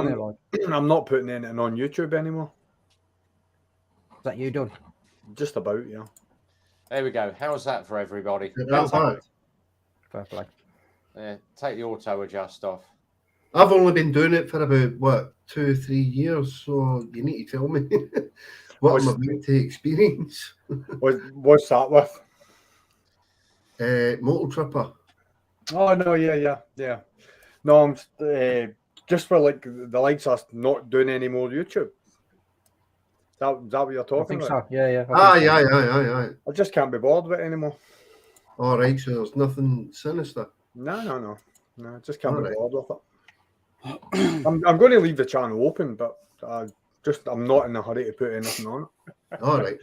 I'm not putting anything on YouTube anymore. Is that you done? Just about, yeah. There we go. How's that for everybody? Fair play. Yeah, take the auto adjust off. I've only been doing it for about 2 or 3 years, so you need to tell me what I'm about to experience. What's that with? Motor Tripper. Oh no, yeah. No, I'm just for like the likes of not doing any more YouTube. Is that what you're talking about? So. Yeah. Aye. I just can't be bothered with it anymore. All right, so there's nothing sinister. No. I just can't be bothered with it. I'm going to leave the channel open, but I'm not in a hurry to put anything on it. All right.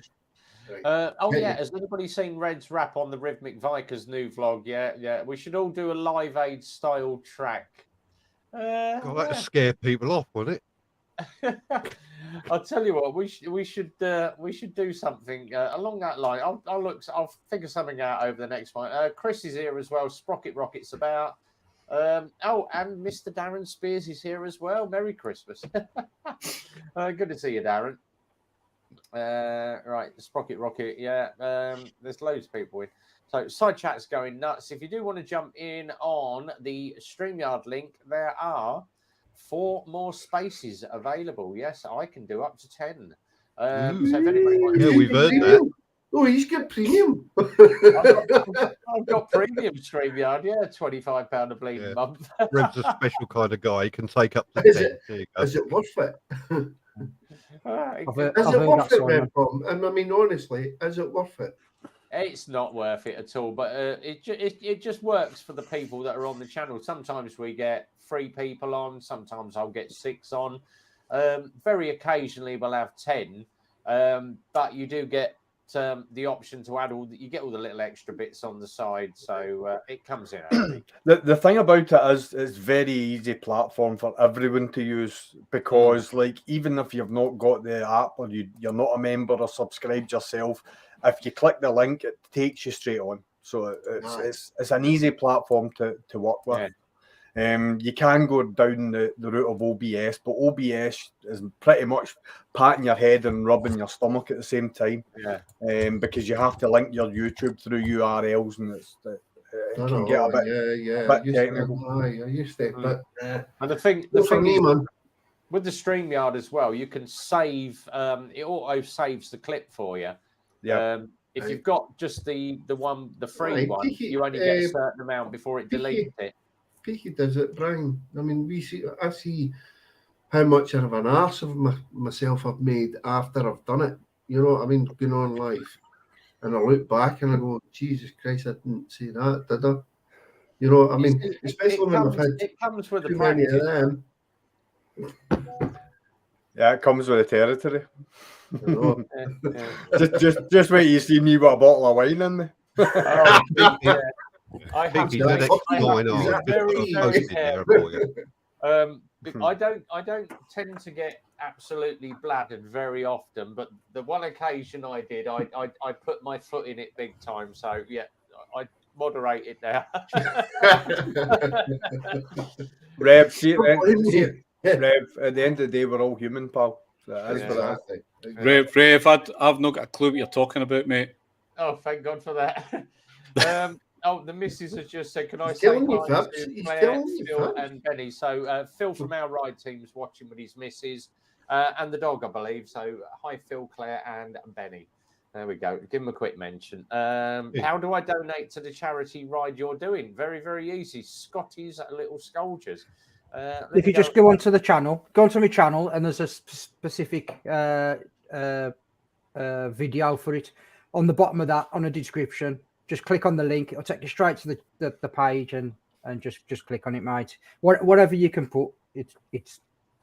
Has anybody seen Red's rap on the Rhythmic Vikers new vlog? Yeah. We should all do a Live Aid style track. God, that'd scare people off, wouldn't it? I'll tell you what, we should do something along that line. I'll figure something out over the next one. Chris is here as well. Sprocket Rocket's about. And Mr. Darren Spears is here as well. Merry Christmas. Good to see you, Darren. Right, Sprocket Rocket. Yeah, there's loads of people in. So side chat's going nuts. If you do want to jump in on the StreamYard link, there are 4 more spaces available. Yes, I can do up to 10. So if anybody wants we've heard that. Oh, he's got premium. I've got premium StreamYard, £25 a bleeding month. Rev's a special kind of guy. He can take up to 10. There you go. Is it worth it? Is it worth it, Red Bomb? And I mean, honestly, is it worth it? It's not worth it at all, but it just works for the people that are on the channel. Sometimes we get 3 people on, sometimes I'll get 6 on. Very occasionally we'll have 10, but you do get the option to add you get all the little extra bits on the side, so it comes in handy. The thing about it is it's very easy platform for everyone to use, because like even if you've not got the app or you're not a member or subscribed yourself, if you click the link, it takes you straight on. So it's an easy platform to work with. Yeah. You can go down the route of OBS, but OBS is pretty much patting your head and rubbing your stomach at the same time. Yeah. Because you have to link your YouTube through URLs, and it can get a bit technical. I used to, but and the thing is, with the StreamYard as well, you can save. It auto saves the clip for you. Yeah. If you've got just the free one, you only get a certain amount before it deletes it. Peaky does it, Brian. I mean, I see how much of an arse of myself I've made after I've done it. You know what I mean? Going on live, and I look back and I go, Jesus Christ, I didn't see that, did I? You know what I mean? Especially when I've had it comes with too the many practice. of them. Yeah, it comes with the territory. You know? just wait, you see me with a bottle of wine in there. I have I don't tend to get absolutely bladdered very often, but the one occasion I did, I put my foot in it big time. So yeah, I moderate it now. Rev, Rev, at the end of the day, we're all human, pal. So that's what I think. Rev, I've not got a clue what you're talking about, mate. Oh, thank God for that. The missus has just said, can I say hi to Claire, Phil and Benny? So Phil from our ride team's watching with his missus and the dog, I believe. So hi, Phil, Claire and Benny. There we go. Give them a quick mention. How do I donate to the charity ride you're doing? Very, very easy. Scotty's Little Scolders. If you just go onto the channel, go onto my channel, and there's a specific video for it. On the bottom of that, on the description, just click on the link. It'll take you straight to the page, and just click on it, mate. Whatever you can put, it's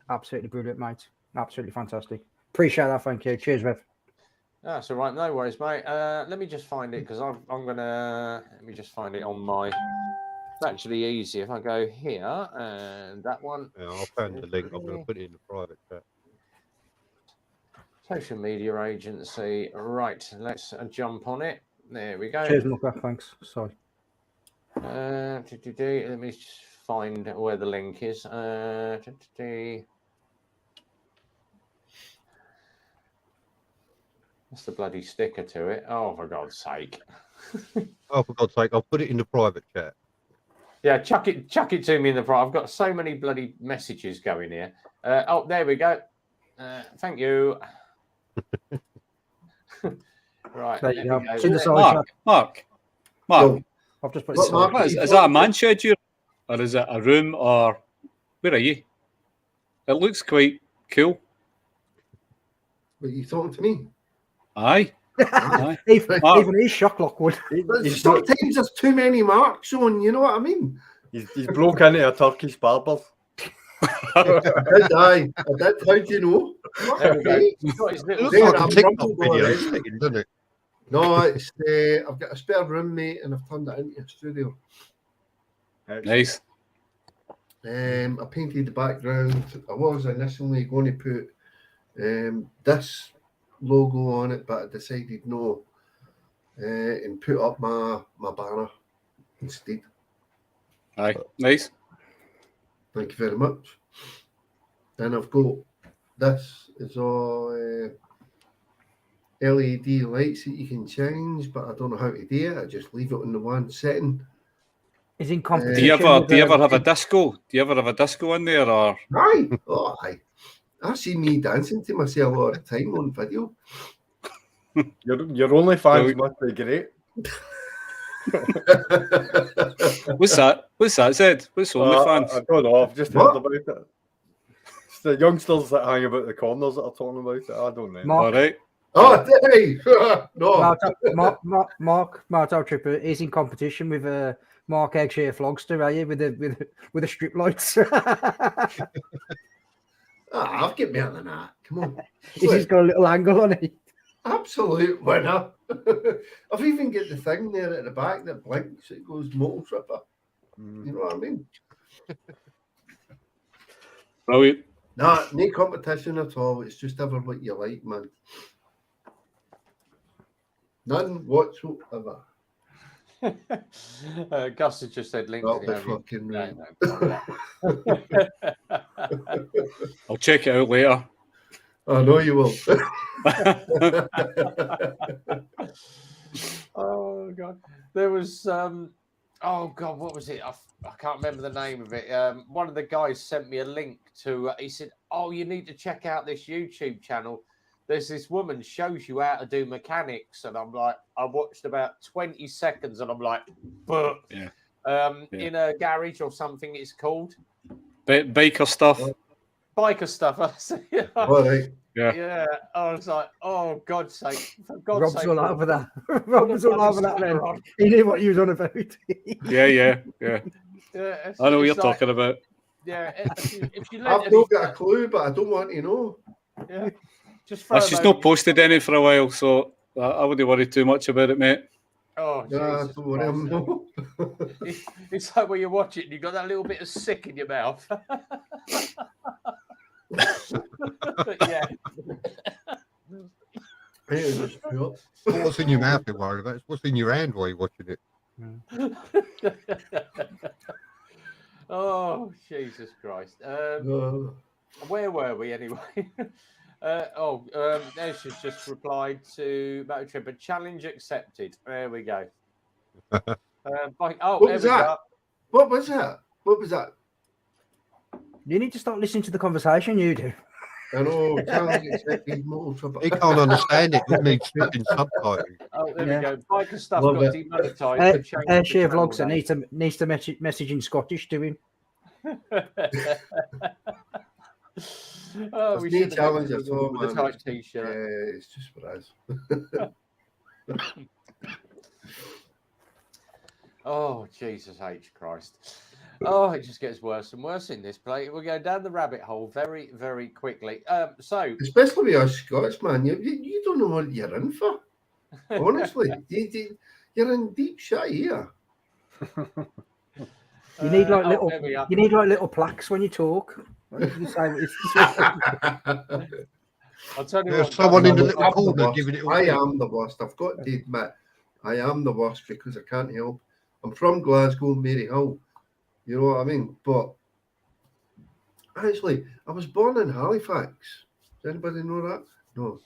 absolutely brilliant, mate. Absolutely fantastic. Appreciate that. Thank you. Cheers, Rev. That's all right. No worries, mate. Let me just find it, because I'm gonna let me just find it on my. It's actually easy if I go here and that one. Yeah, I'll find the link. I'm going to put it in the private chat. Social media agency. Right, let's jump on it. There we go. Cheers, Mucker. Thanks. Sorry. Let me just find where the link is. That's the bloody sticker to it. Oh, for God's sake. Oh, for God's sake, I'll put it in the private chat. Yeah, chuck it to me in the private. I've got so many bloody messages going here. Oh, there we go. Thank you. Right. There you go. Mark. I've just put it. Is that a man shed here, or is it a room, or where are you? It looks quite cool. But you talking to me? Aye. Even he's shocked, Lockwood. Sometimes there's too many marks on, you know what I mean? He's broke into a Turkish barber. I did. How do you know? There we go. Okay. He's got his It little looks There, like a I'm TikTok rumbled video, already. sticking, doesn't it? No, it's I've got a spare roommate and I've turned it into a studio. Nice. I painted the background. I was initially going to put this logo on it, but I decided no, and put up my banner instead. Aye, nice. Thank you very much. Then I've got this is all LED lights that you can change, but I don't know how to do it. I just leave it on the one setting. Is in Do competition. you ever with, do you ever have a disco? Do you ever have a disco in there, or Aye, oh aye. I see me dancing to myself all the time on video. Your OnlyFans Well, must be great. what's that? What's that, Zed? What's OnlyFans? I don't know. I've just What? heard about it. It's the youngsters that hang about the corners that are talking about it. I don't know. Mark, All right. Oh, hey, no. Mark Martel Tripper is in competition with Mark Eggshare Flogster, are you? With the strip lights. I've got better than that. Come on. He's got a little angle on it. Absolute winner. I've even got the thing there at the back that blinks. It goes motor tripper. You know what I mean? Brilliant. Nah, no competition at all. It's just ever what you like, man. None whatsoever. Gus has just said Not LinkedIn. the have you? fucking No, right. no. I'll check it out later. I know you will. Oh god, there was oh god, what was it? I can't remember the name of it. One of the guys sent me a link to. He said, "Oh, you need to check out this YouTube channel. There's this woman shows you how to do mechanics." And I'm like, I watched about 20 seconds, and I'm like, but Yeah. in a garage or something, it's called Biker stuff. biker stuff. I said, All right. yeah. I was like, oh God's sake, for God's Rob's sake, all Rob, over that. put Rob's a all over bloody that, man. sticker on. He knew what he was on about. Yeah. Yeah, I know what it's you're like, talking about. Yeah, if you let I've any, not got a clue, but I don't want to know. yeah, just throw She's them not over. posted any for a while, so I wouldn't worry too much about it, mate. Oh, Nah, Jesus don't worry, I'm Christ. not. It's like when you watch it and you've got that little bit of sick in your mouth. Yeah. What's in your mouth you're worried about? It's what's in your hand while you're watching it. Oh, Jesus Christ. Where were we anyway? There's just replied to Motor Tripper. Challenge accepted. There we go. What was that? What was that? What was that? You need to start listening to the conversation, you do. I know. Challenge accepted. Motor Tripper. He can't understand it. It needs flipping subtitles. Oh, there Yeah. we go. Biker stuff Love got it. demonetized. for changing the Airshare channel Vlogs needs to message in Scottish to him. Oh, There's we no should have challenge done at all, with a man. tight Yeah, t-shirt. it's just for us. Oh, Jesus H. Christ. Oh, it just gets worse and worse in this play. We'll go down the rabbit hole very, very quickly. So, Especially with us Scots, man. You don't know what you're in for. Honestly, you're in deep shit here. You need like there we are. you need like little plaques when you talk. You say it's I'll tell you There's what. someone in the I'm little the corner worst. giving it I away. am the worst. I've got to admit, I am the worst because I can't help. I'm from Glasgow, Maryhill. You know what I mean? But actually, I was born in Halifax. Does anybody know that? No.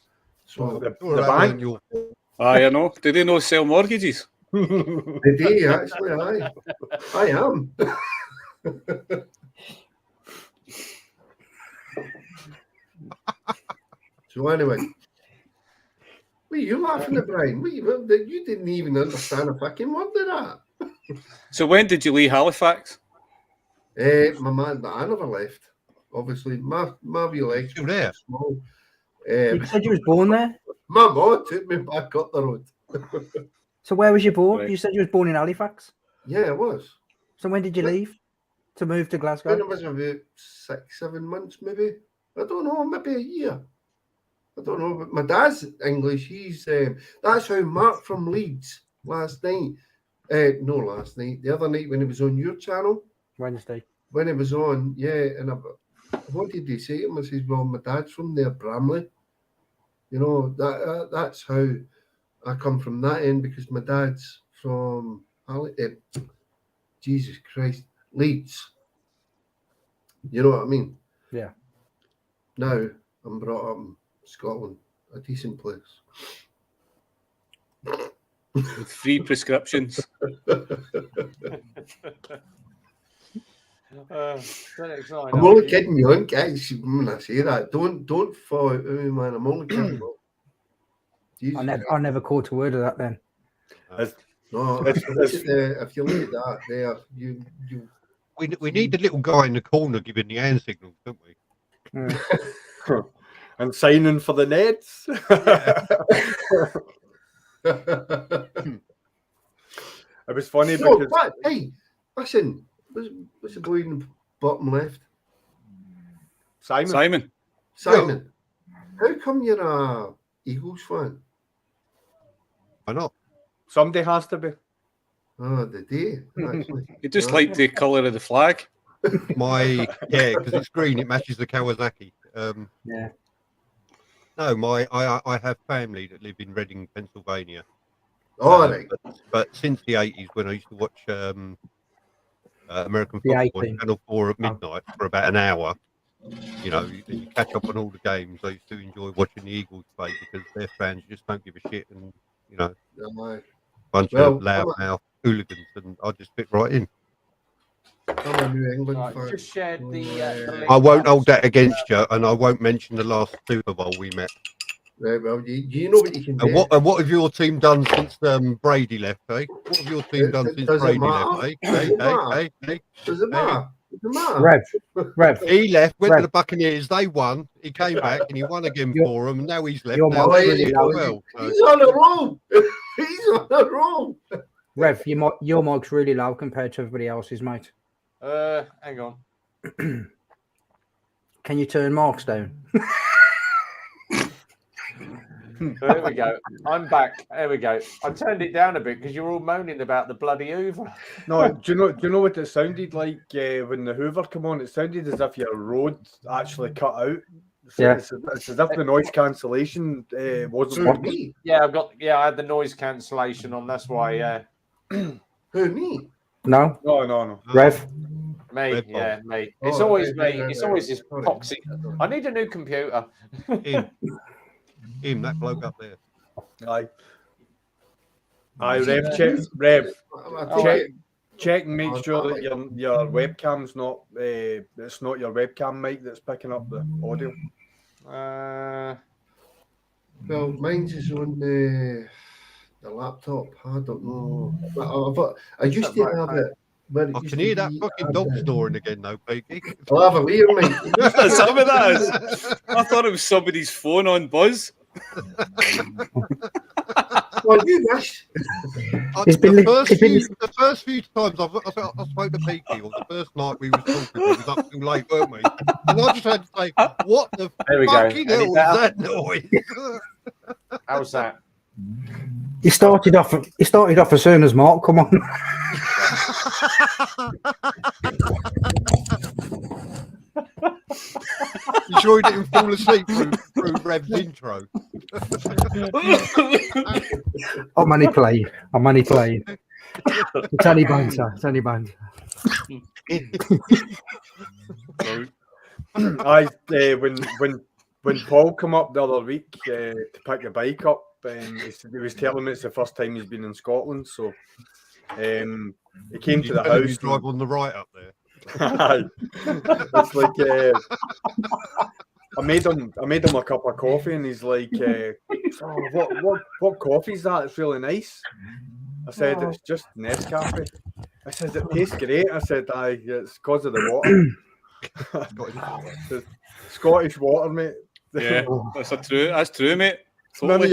So The That bank. weren't your fault. Aye, I know. Do they know sell mortgages? the day, actually, I am. So anyway, what are you laughing at, Brian? You didn't even understand a fucking word of that. So when did you leave Halifax? My man, I never left. Obviously, my wee legs Still were there? small. You said you was born there. My mum took me back up the road. So where was you born? Right. You said you was born in Halifax. Yeah, it was. So when did you leave? to move to When Glasgow? it was about 6-7 months, maybe. I don't know, maybe a year. I don't know, but my dad's English. He's that's how Mark from Leeds last night. No, last night. The other night when he was on your channel. Wednesday. When he was on, yeah, and what did he say to him? I says, well, my dad's from there, Bramley. You know, that's how I come from that end, because my dad's from Jesus Christ, Leeds. You know what I mean? Yeah. Now I'm brought up in Scotland, a decent place. With free prescriptions. I'm only kidding you, guys. When I say that, don't fall out with me, man. I'm only kidding you. I never caught a word of that then. No, if you look at that there, you We need the little guy in the corner giving the hand signals, don't we? And signing for the Neds. It was funny because hey, listen, what's the boy in the bottom left? Simon. How come you're a Eagles fan? Why not? Somebody has to be. Oh, the day. Actually. You just like the colour of the flag. Because it's green, it matches the Kawasaki. Yeah. No, I have family that live in Reading, Pennsylvania. All right. But since the 80s, when I used to watch American football on Channel 4 at midnight for about an hour, you know, you catch up on all the games. I used to enjoy watching the Eagles play because their fans just don't give a shit, and you know, bunch of loudmouth hooligans, and I just fit right in. I'm a New England fan. Just shared the link. I won't hold that against you, and I won't mention the last Super Bowl we met. Right, well, you know what you can do. And what have your team done since Brady left, eh? What have your team done since Brady left, eh? Does it matter? Rev. He left, went to the Buccaneers, they won, he came back and he won again for them, and now he's left. Now he's on a roll. He's on a roll. Rev, your mic's really loud compared to everybody else's, mate. Hang on. Can you turn Mark's down? There we go. I'm back. There we go. I turned it down a bit because you're all moaning about the bloody Hoover. No, do you know what it sounded like when the Hoover came on? It sounded as if your road actually cut out. It's as if the noise cancellation wasn't. Yeah, I had the noise cancellation on. That's why. Who, me? No. Rev. Me, me. It's always me. It's always this poxy. I need a new computer. Him, that bloke up there. Aye, check and make sure that your webcam's not it's not your webcam mic that's picking up the audio. Well, mine's is on the laptop. I don't know. I used to have it. I can hear that fucking dog snoring again, though, Peaky. I'll have a wee on me. Some of that. I thought it was somebody's phone on buzz. Well, you wish. The first few times I spoke to Peaky, or the first night we were talking, we was up too late, weren't we? And I just had to say, what the fucking hell was that noise? How's that? He started off as soon as Mark. Come on. You sure he didn't fall asleep through Rev's intro? I'm only playing. It's only banter. When Paul come up the other week to pick the bike up, he was telling me it's the first time he's been in Scotland, so he came to the house. You drive on the right up there. It's like I made him a cup of coffee, and he's like, what coffee is that? It's really nice. I said, it's just Nescafe. I said, it tastes great. I said, it's because of the water. Scottish water, mate. Yeah, that's true, mate. None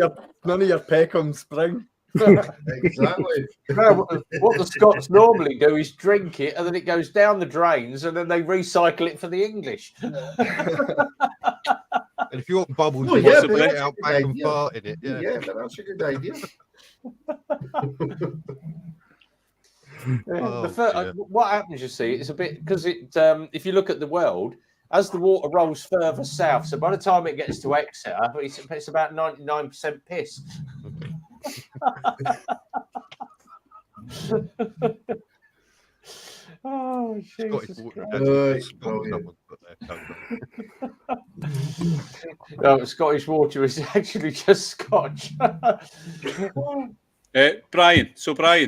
of your Peckham Spring. Exactly. No, what the Scots normally do is drink it, and then it goes down the drains, and then they recycle it for the English. And if you want bubbles, Oh, you yeah, want to but put it that's a out good back and idea. fart in it. Yeah. Yeah, but that's a good idea. What happens, you see, it's a bit because it. If you look at the world, as the water rolls further south, so by the time it gets to Exeter, it's about 99% piss. Oh, Scottish Jesus water. Christ. Someone's put their coat on. No, Scottish water is actually just Scotch. Brian,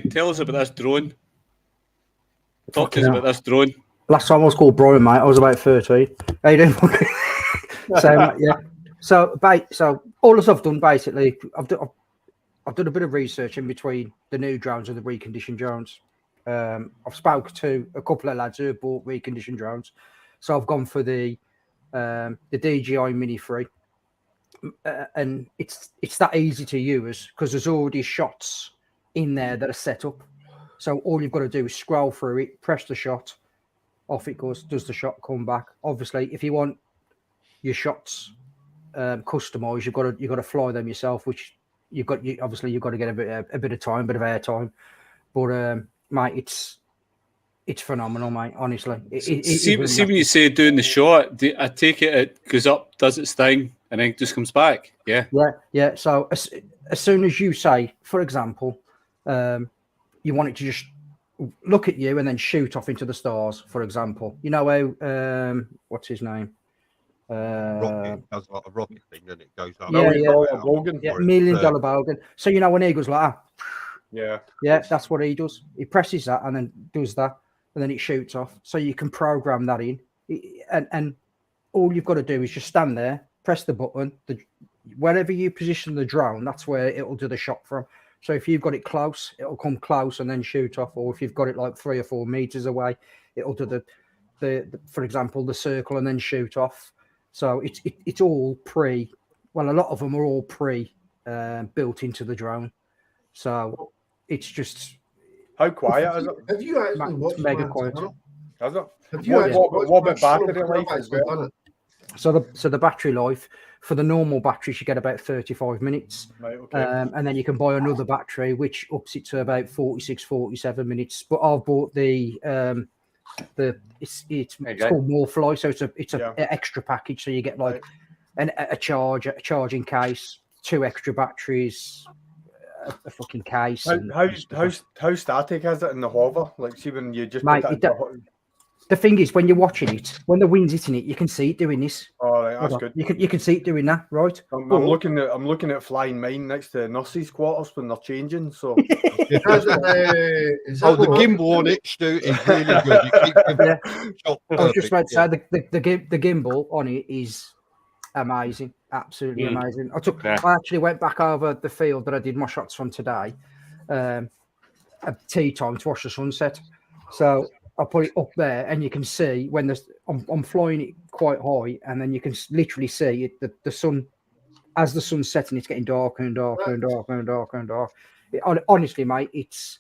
tell us about this drone. Talk to us about this drone. Last time I was called Brian, mate, I was about 13. How you doing? So, yeah. So all the stuff I've done, basically, I've done a bit of research in between the new drones and the reconditioned drones. I've spoke to a couple of lads who have bought reconditioned drones. So I've gone for the DJI Mini 3. And it's that easy to use because there's already shots in there that are set up. So all you've got to do is scroll through it, press the shot, off it goes, does the shot, come back. Obviously, if you want your shots customized, you've got to fly them yourself, which you've got to get a bit of time, bit of air time. But mate, it's phenomenal, mate. Honestly, see when you say doing the shot, I take it goes up, does its thing, and then just comes back. Yeah. So as soon as you say, for example, you want it to just look at you and then shoot off into the stars, for example. You know how what's his name? Rocket does like a rocket thing, then it goes up. $1 million Bogan. So you know when he goes like that. Yeah, that's what he does. He presses that and then does that, and then it shoots off. So you can program that in, and all you've got to do is just stand there, press the button. Wherever you position the drone, that's where it'll do the shot from. So if you've got it close, it'll come close and then shoot off. Or if you've got it like 3 or 4 meters away, it'll do the for example, the circle and then shoot off. So it's all a lot of them are all built into the drone. So it's just how quiet is it? Have you actually watched mega quiet? Has it? Have you what about battery life as well? So the battery life for the normal batteries you get about 35 minutes, right, okay. And then you can buy another battery which ups it to about 46-47 minutes. But I've bought it's called Morefly, so it's an extra package. So you get like a charging case, 2 extra batteries, a fucking case. How static is it in the hover? Like, see when you just mate, the thing is, when you're watching it, when the wind's hitting it, you can see it doing this. Oh, right, that's good. You can see it doing that, right? I'm looking at flying mine next to nurses' quarters when they're changing. So, the gimbal on it, Stu, is really good. You keep I was just about to say the gimbal on it is amazing, absolutely amazing. I actually went back over the field that I did my shots from today, at tea time to watch the sunset. So I put it up there, and you can see when I'm flying it quite high, and then you can literally see it, the sun, as the sun's setting, it's getting darker and darker and darker and darker and darker. Honestly, mate, it's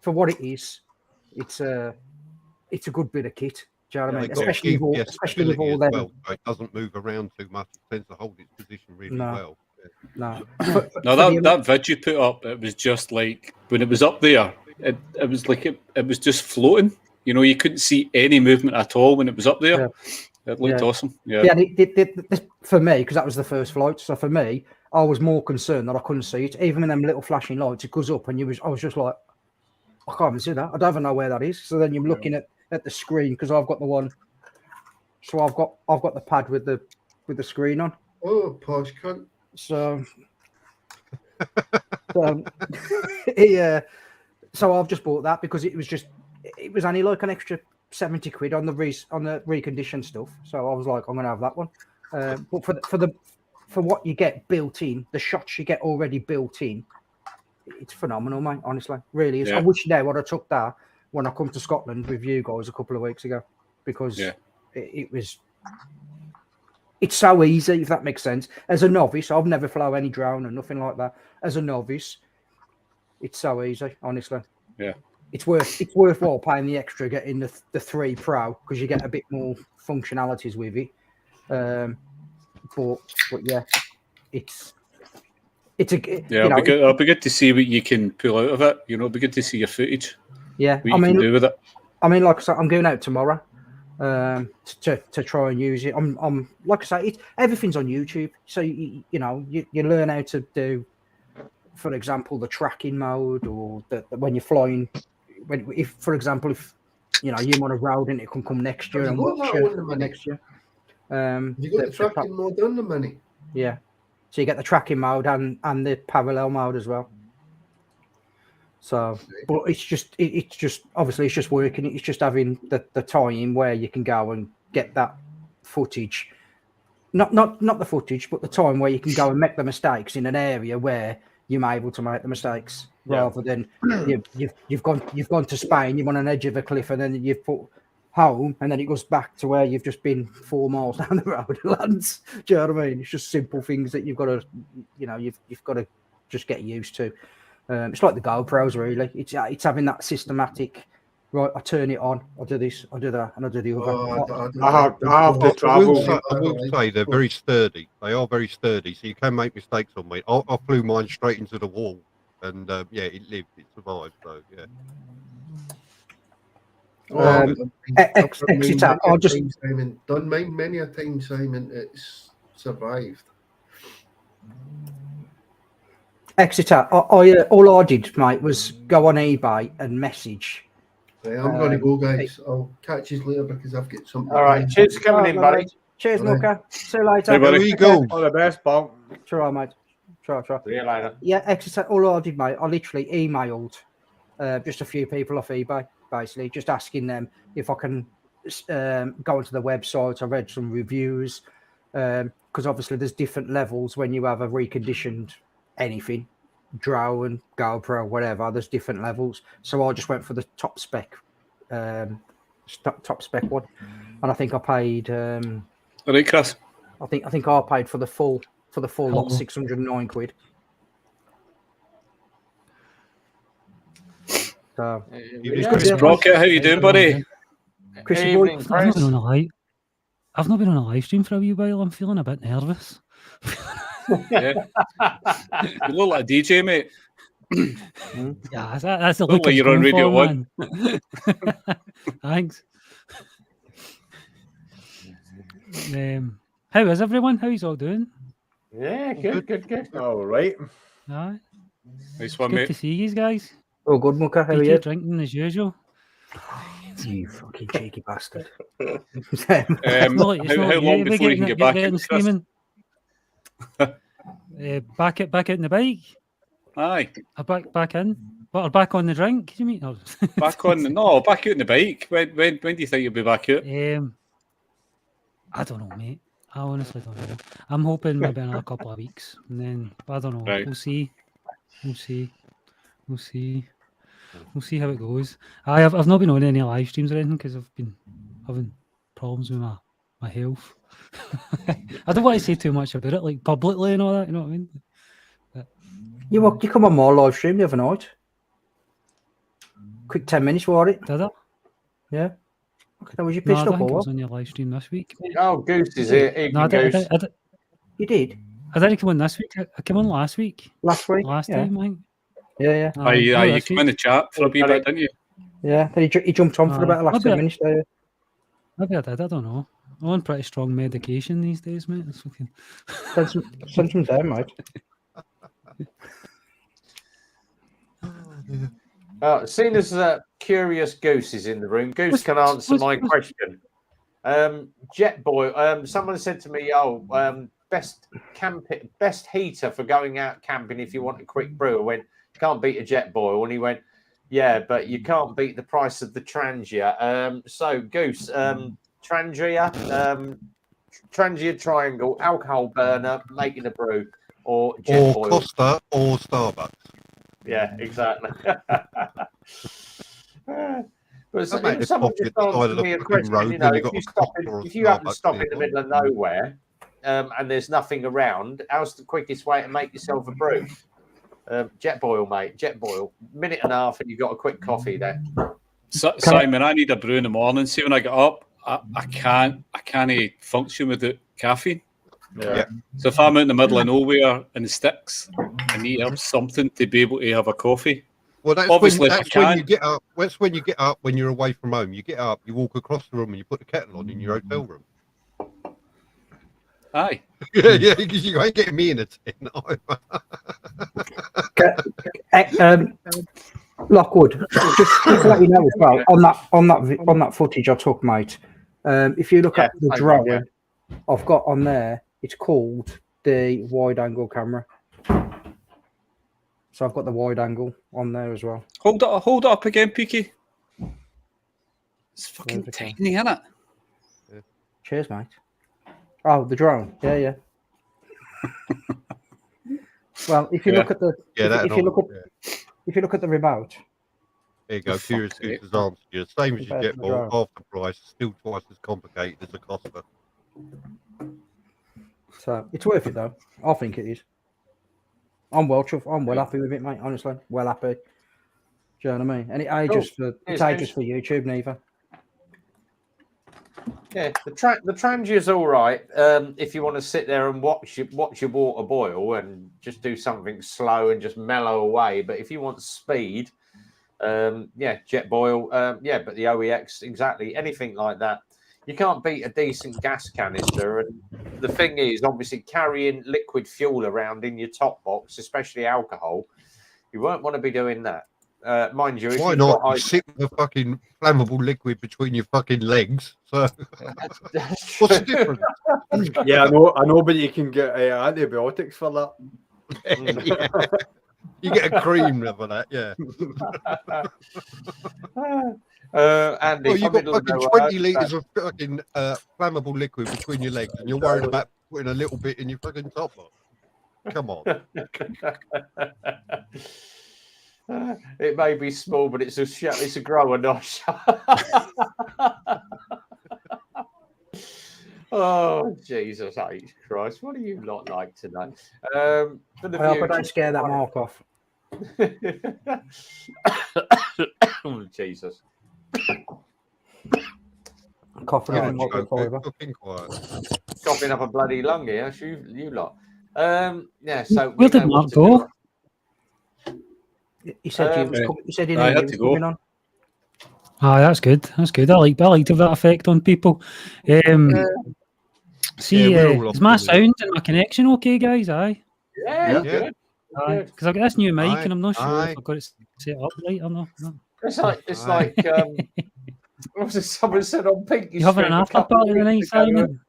for what it is. It's a good bit of kit. Do you know what I mean? Especially with all them. Well, so it doesn't move around too much. It tends to hold its position really well. No, that vid you put up, it was just like when it was up there. It was like it was just floating. You know, you couldn't see any movement at all when it was up there. Yeah. It looked awesome. Yeah. For me, because that was the first flight. So for me, I was more concerned that I couldn't see it. Even in them little flashing lights, it goes up, and I was just like, I can't even see that. I don't even know where that is. So then you're looking at the screen, because I've got the one. So I've got the pad with the screen on. Oh, posh cunt. So so I've just bought that because it was only like an extra 70 quid on the reconditioned stuff. So I was like, I'm gonna have that one. But for what you get built in, the shots you get already built in, it's phenomenal, mate. Honestly, really is. I wish now I'd have took that when I come to Scotland with you guys a couple of weeks ago, because it's so easy, if that makes sense. As a novice, I've never flown any drone or nothing like that. As a novice, It's so easy, honestly. Yeah. It's worthwhile paying the extra, getting the 3 Pro, because you get a bit more functionalities with it. But yeah, it's it'll be good to see what you can pull out of it. You know, it'll be good to see your footage. Yeah, what you can do with it. I mean, like I said, I'm going out tomorrow to try and use it. I'm like I say, everything's on YouTube, so you learn how to do, for example, the tracking mode, or when you're flying. If you're on a road and it can come next year and watch you next year. You got the tracking mode on the Mini. Yeah, so you get the tracking mode and the parallel mode as well. So, but it's just obviously it's just working. It's just having the time where you can go and get that footage. Not the footage, but the time where you can go and make the mistakes in an area where you're able to make the mistakes, rather than you've gone to Spain, you're on an edge of a cliff, and then you've put home, and then it goes back to where you've just been 4 miles down the road and lands. Do you know what I mean? It's just simple things that you've got to, you've got to just get used to. It's like the GoPros, really. It's having that systematic. Right, I turn it on. I do this. I do that, and I do the other. I have to travel. I will say they're very sturdy. They are very sturdy, so you can make mistakes on me. I flew mine straight into the wall, and it lived. It survived. So yeah. Exeter. I just done mine many a time, Simon. It's survived. Exeter. All I did, mate, was go on eBay and message. I'm going to go, guys. I'll catch you later because I've got something. All right. Cheers for coming in, buddy. Cheers, Mooka. See you later. Hey, buddy. There you go. All the best, pal. Try, mate. Try. See you later. Yeah, Exeter. All I did, mate, I literally emailed just a few people off eBay, basically, just asking them if I can go onto the website. I read some reviews because obviously there's different levels when you have a reconditioned anything. Drone, GoPro, whatever. There's different levels, so I just went for the top spec one, and I think I paid. Right, Chris. I think I paid for the full lot, £609. So, Chris Brockett, how you doing, buddy? Evening, Chris. I've not been on a live stream for a wee while. I'm feeling a bit nervous. Yeah. You look like a DJ, mate. Yeah, that's the look like you're on Radio 1. Thanks. How is everyone? How you all doing? Yeah, good. All right. Aye. Nice one, Good mate. to see you guys. Oh, good, Mooka. How are BT you? drinking as usual. You fucking cheeky bastard. How long before you can get back in, Chris? Back out in the bike. Aye. Back in. But back on the drink, you mean? Or... back out in the bike. When do you think you'll be back out? I don't know, mate. I honestly don't know. I'm hoping maybe in a couple of weeks, and then I don't know. Right. We'll see how it goes. I've not been on any live streams or anything because I've been having problems with my health. I don't want to say too much about it, like publicly and all that. You know what I mean? But... You come on my live stream the other night. Quick 10 minutes, were it? Did I? Yeah. Okay, was you pissed off I or was what? on your live stream this week. Oh, Goose is here. No, Goose. You did? I didn't come on this week. I came on last week. Last week? Last time, I think. Yeah. You came in the chat for a wee bit, didn't you? Yeah, then he jumped on for about the last 10 minutes there. Maybe I did, I don't know. I'm on pretty strong medication these days, mate. It's fucking... Send some down, mate. Seeing as Curious Goose is in the room, Goose can answer my question. Jet Boy, someone said to me, best heater for going out camping if you want a quick brew. I went, can't beat a Jet Boy. And he went, yeah, but you can't beat the price of the Trangia. So, Goose, Trangia Triangle, alcohol burner, making a brew, or Jet Boy. Costa or Starbucks. Yeah, exactly. But Someone just answered me a question, if you happen to stop in the middle of nowhere and there's nothing around, how's the quickest way to make yourself a brew? Jet boil, mate. Jet boil. Minute and a half, and you've got a quick coffee there. Simon, I need a brew in the morning. See, when I get up, I can't function without caffeine. Yeah. So if I'm out in the middle of nowhere in the sticks, I need to have something to be able to have a coffee. Well, that's Obviously, when you get up. That's when you get up when you're away from home. You get up, you walk across the room, and you put the kettle on in your hotel room. Aye. yeah, because you ain't getting me in a tin. Lockwood, just to let you know as well on that footage I took, mate. If you look at the drone I've got on there, it's called the wide angle camera. So I've got the wide angle on there as well. Hold it up again, Peaky. It's fucking tiny, isn't it? Yeah. Cheers, mate. Oh, the drone. Yeah. Well, if you look at the if you look at the remote. There you go. Curious Goose's answer you. Same as your jet ball, half the price, still twice as complicated as a Costa. So it's worth it though. I think it is. I'm well happy with it, mate. Honestly, well happy. Do you know what I mean? And it ages for YouTube, neither. Yeah, the Trangia's all right. If you want to sit there and watch your water boil and just do something slow and just mellow away. But if you want speed, jet boil, but the OEX, exactly, anything like that. You can't beat a decent gas canister. And the thing is, obviously, carrying liquid fuel around in your top box, especially alcohol, you won't want to be doing that. Mind you, why not? You sit with a fucking flammable liquid between your fucking legs. So what's the difference? Yeah, I know, but you can get antibiotics for that. Yeah. You get a cream for that, yeah. Andy, well, you've got fucking 20 litres of fucking flammable liquid between your legs, and you're worried about putting a little bit in your fucking top box. Come on. It may be small, but it's a grower nosh. Oh, Jesus H. Christ. What are you not like tonight? I hope I don't scare that mark off. Oh, Jesus. Coughing up a bloody lung here. You lot. So where did Mark go? He said he said he had to go. On. Ah, that's good. That's good. I like to have that effect on people. Is my sound and my connection okay, guys? Aye. Yeah. Good. Because I've got this new mic and I'm not sure if I've got it set up right or not. It's like what was it someone said on Pink? You having an after party tonight, Simon?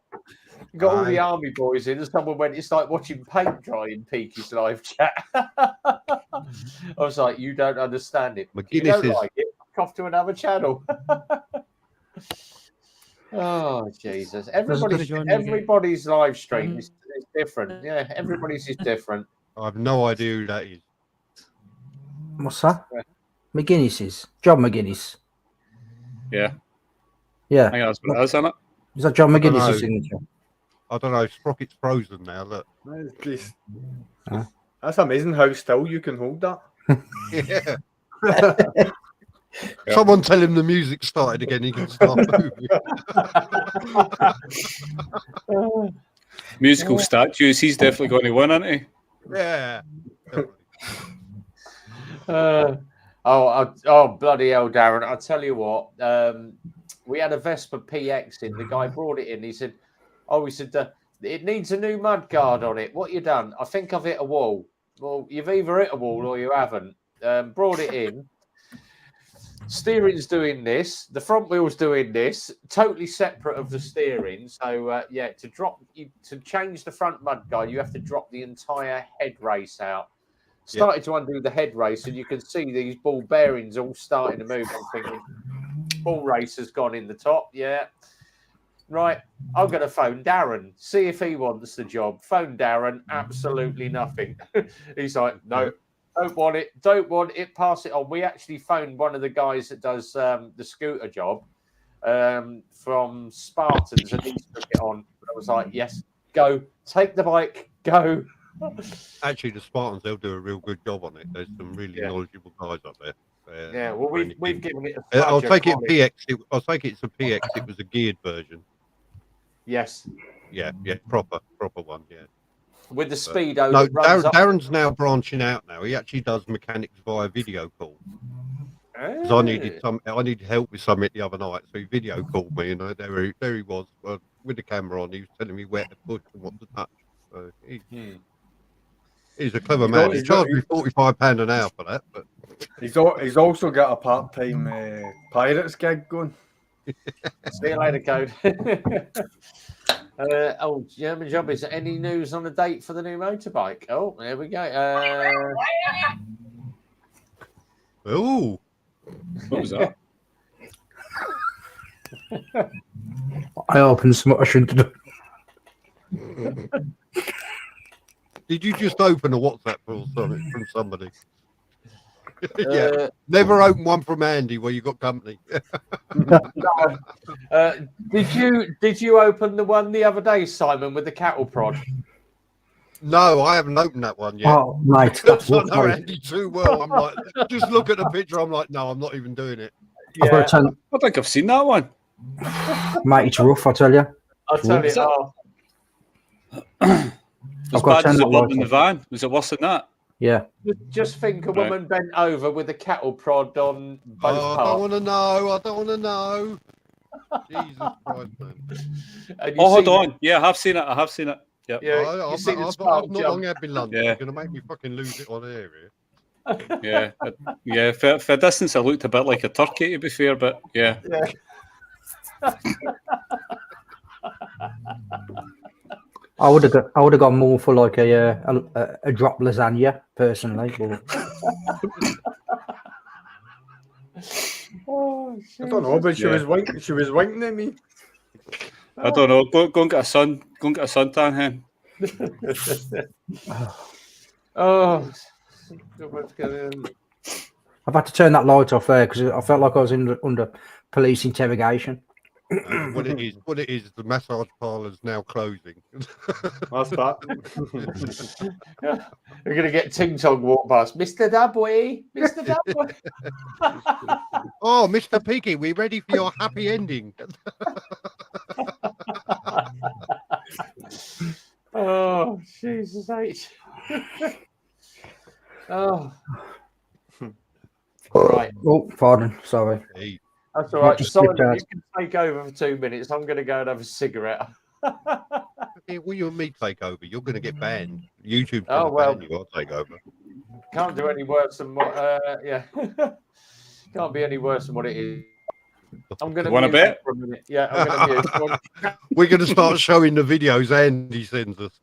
You got all the army boys in, and someone went, it's like watching paint dry in Peaky's live chat. I was like, you don't understand it. You don't like it. Off to another channel. Oh, Jesus. Everybody's live stream is different. Yeah, everybody's is different. I have no idea who that is. What's that? McGuinness's. John McGuinness. Yeah. Yeah. I think that's what it is, isn't it? Is that John McGuinness' signature? I don't know. Sprocket's frozen now. Look. That's amazing how still you can hold that. Yeah. Someone tell him the music started again. He can start moving. Musical statues. He's definitely going to win, isn't he? Yeah. Bloody hell, Darren! I'll tell you what. We had a Vespa PX in. The guy brought it in. He said, it needs a new mudguard on it. What you done? I think I've hit a wall. Well, you've either hit a wall or you haven't. Brought it in. Steering's doing this. The front wheel's doing this. Totally separate of the steering. So to change the front mudguard, you have to drop the entire head race out. Started to undo the head race, and you can see these ball bearings all starting to move. I'm thinking, ball race has gone in the top. Yeah. Right. I'm going to phone Darren, see if he wants the job. Phone Darren, absolutely nothing. He's like, no, don't want it, pass it on. We actually phoned one of the guys that does the scooter job from Spartans, and he took it on. But I was like, yes, go, take the bike, go. Actually, the Spartans, they'll do a real good job on it. There's some really knowledgeable guys up there. Yeah, well, we've given it a I'll take it polish. PX. I'll take it's a PX. It was a geared version. Yes. Yeah, proper one. Yeah. With the speedo. No, that runs up. Darren's now branching out. Now he actually does mechanics via video call. Because I needed help with something the other night, so he video called me, and there he was with the camera on. He was telling me where to push and what to touch. So he's a clever man. He charged me £45 an hour for that, but he's also got a part-time Pirates gig going. See you later, Code. German Job, is there any news on the date for the new motorbike? Oh, there we go. oh, What was that? I opened some. I shouldn't have done. did you just open a WhatsApp or something from somebody? Yeah, never open one from Andy where you got company. Did you open the one the other day, Simon, with the cattle prod? No, I haven't opened that one yet. Oh, mate, That's that's I what know Andy too well. I'm like, just look at the picture. I'm like, no, I'm not even doing it. I've got to tell, I think I've seen that one. mate, it's rough. I tell you. I'll tell you. As bad as the one in the van. Was it worse than that? Yeah. Just think a woman bent over with a cattle prod on both I parts. don't want to know. I don't want to know. Jesus Christ, man. Hold on. Yeah, I have seen it. Yep. Yeah, I've not long had been London. Yeah. You're going to make me fucking lose it on air here. Yeah. For a distance, I looked a bit like a turkey, to be fair, but yeah. I would have gone more for like a drop lasagna personally. But... I don't know, but she was winking at me. I don't know. Go and get a suntan, hen. I've had to turn that light off there because I felt like I was under police interrogation. What it is, the massage parlour is now closing. That's that. We're going to get Ting Tong walk past. Mr. Dubway. Mr. Dubway. Oh, Mr. Piggy, we're ready for your happy ending. Oh, Jesus H. Oh. Right. Oh, pardon. Sorry. Hey. That's all right. Simon, you can take over for 2 minutes. I'm going to go and have a cigarette. Yeah, well, you and me take over. You're going to get banned. YouTube's Oh, well. ban you. I'll take over. Can't do any worse than what. Can't be any worse than what it is. I'm going to Want a bit? for a minute. Yeah, I'm going to mute. We're going to start showing the videos Andy sends us.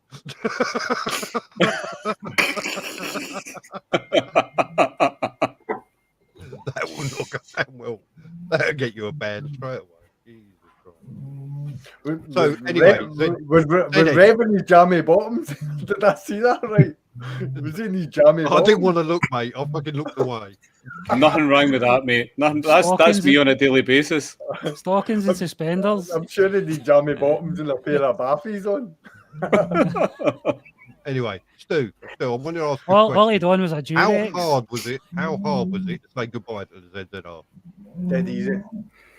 That will not go down well. That'll get you a ban straight away. Jesus Christ. So anyway, was Revan his jammy bottoms? Did I see that right? Was in his jammy bottoms? I didn't want to look, mate. I fucking looked away. Nothing wrong with that, mate. Nothing. That's me on a daily basis. Stockings and suspenders. I'm sure in his jammy bottoms and a pair of baffies on. Anyway, Stu, I want to ask you All he'd on was a Durex. How hard was it to say goodbye to the ZZR? Dead easy.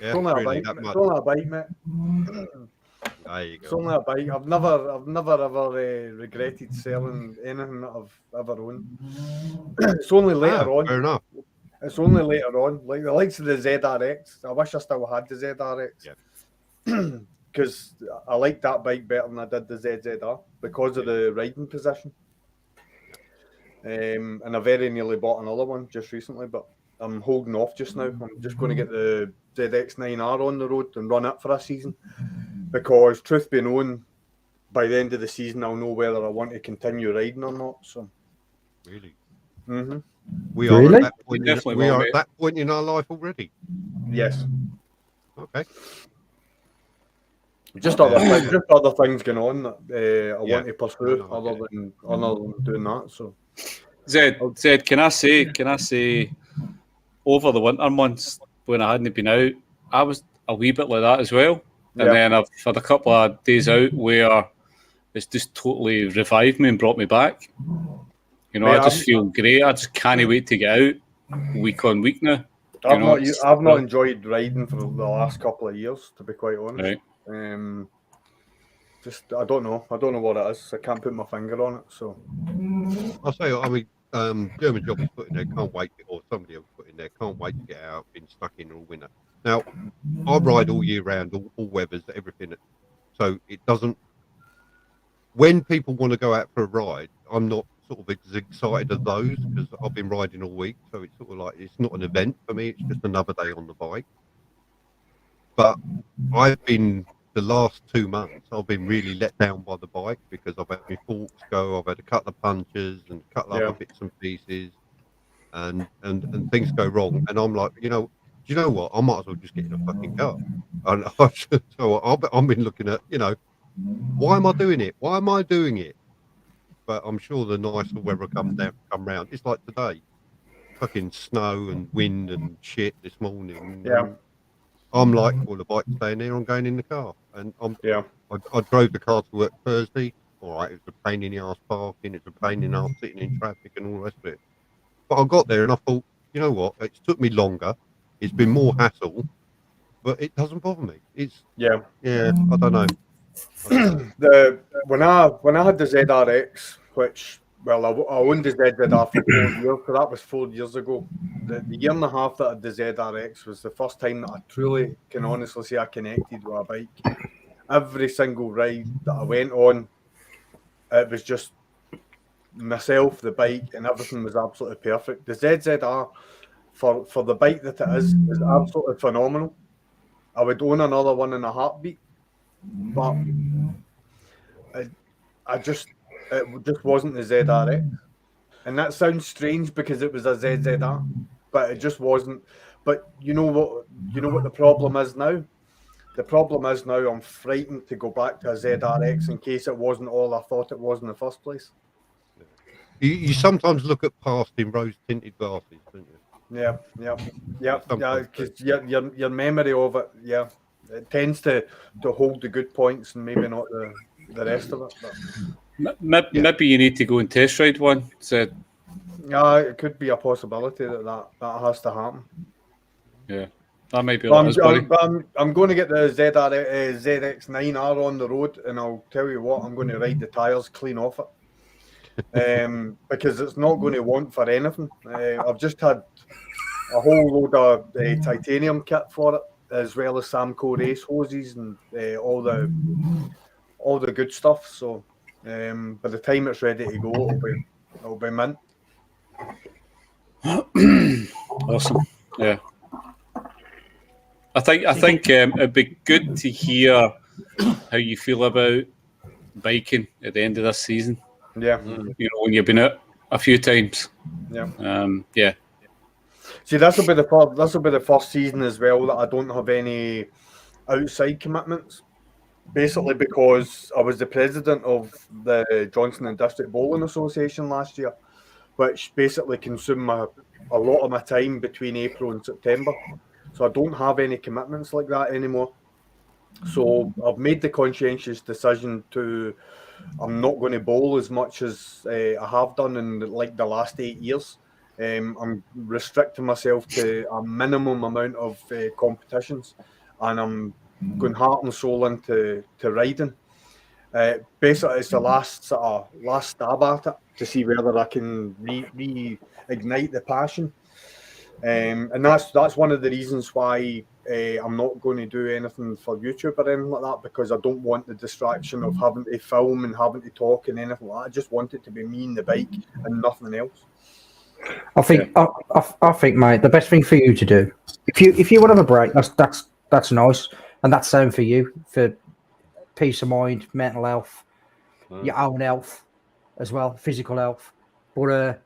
Yeah, It's only really, a that bike. much. It's only a bike, mate. There you It's go. only a bike. I've never ever regretted selling anything that I've ever owned. It's only later on. Fair enough. It's only later on. Like the likes of the ZRX. I wish I still had the ZRX. Yeah. Because I liked that bike better than I did the ZZR because of the riding position. And I very nearly bought another one just recently, but I'm holding off just now. I'm just going to get the ZX9R on the road and run it for a season. Because truth be known, by the end of the season, I'll know whether I want to continue riding or not. So, Really? mm-hmm. We are Really? at that point. Definitely We will, are mate. at that point in our life already. Yes. Okay. Just other things going on that I Yeah. want to pursue I other get than doing that. So Zed, can I say, over the winter months when I hadn't been out, I was a wee bit like that as well. And Yeah. then I've had a couple of days out where it's just totally revived me and brought me back. You know, Mate, I just feel great. I just can't wait to get out week on week now. I've not enjoyed riding for the last couple of years, to be quite honest. Right. Just I don't know what it is. I can't put my finger on it. So I'll say, I mean, German Job was put in there, can't wait, or somebody else put in there, can't wait to get out, been stuck in all winter. Now, I ride all year round, all weathers, everything. So it doesn't, when people want to go out for a ride, I'm not sort of as excited as those because I've been riding all week. So it's sort of like, it's not an event for me, it's just another day on the bike. But I've been, the last 2 months, I've been really let down by the bike because I've had my forks go, I've had a couple of punches and a couple of other bits and pieces, and things go wrong. And I'm like, do you know what? I might as well just get in a fucking car. And so I've been looking at, why am I doing it? Why am I doing it? But I'm sure the nicer weather come round. It's like today, fucking snow and wind and shit this morning. Yeah. I'm like, well, the bike's staying there. I'm going in the car, and I drove the car to work Thursday. All right, it was a pain in the ass parking. It's a pain in the ass sitting in traffic and all the rest of it. But I got there and I thought, you know what? It's took me longer. It's been more hassle, but it doesn't bother me. It's I don't know. When I had the ZRX, which I owned the ZZR for 4 years, so that was 4 years ago. The year and a half that I had the ZRX was the first time that I truly can honestly say I connected with a bike. Every single ride that I went on, it was just myself, the bike, and everything was absolutely perfect. The ZZR, for the bike that it is absolutely phenomenal. I would own another one in a heartbeat, but it just wasn't the ZRX. And that sounds strange because it was a ZZR, but it just wasn't. But you know what the problem is now? The problem is now I'm frightened to go back to a ZRX in case it wasn't all I thought it was in the first place. You sometimes look at past in rose-tinted glasses, don't you? Yeah. Because your memory of it, it tends to hold the good points and maybe not the rest of it. But... Maybe you need to go and test ride one. So... Yeah, it could be a possibility that has to happen. Yeah, that might be. I'm going to get the ZX9R on the road, and I'll tell you what, I'm going to ride the tyres clean off it, because it's not going to want for anything. I've just had a whole load of titanium kit for it, as well as Samco race hoses and all the good stuff. So by the time it's ready to go, it'll be mint. Awesome. Yeah. I think it'd be good to hear how you feel about biking at the end of this season. Yeah. When you've been out a few times. Yeah. Yeah. See, this will be the first season as well that I don't have any outside commitments. Basically, because I was the president of the Johnson and District Bowling Association last year, which basically consumed a lot of my time between April and September. So I don't have any commitments like that anymore. So I've made the conscientious decision I'm not going to bowl as much as I have done in like the last 8 years. I'm restricting myself to a minimum amount of competitions, and I'm going heart and soul into riding. Basically, it's the last stab at it to see whether I can reignite the passion. And that's one of the reasons why I'm not going to do anything for YouTube or anything like that, because I don't want the distraction of having to film and having to talk and anything like that. I just want it to be me and the bike and nothing else. I think, mate, the best thing for you to do, if you want to have a break, that's nice, and that's same for you, for peace of mind, mental health, your own health as well, physical health. But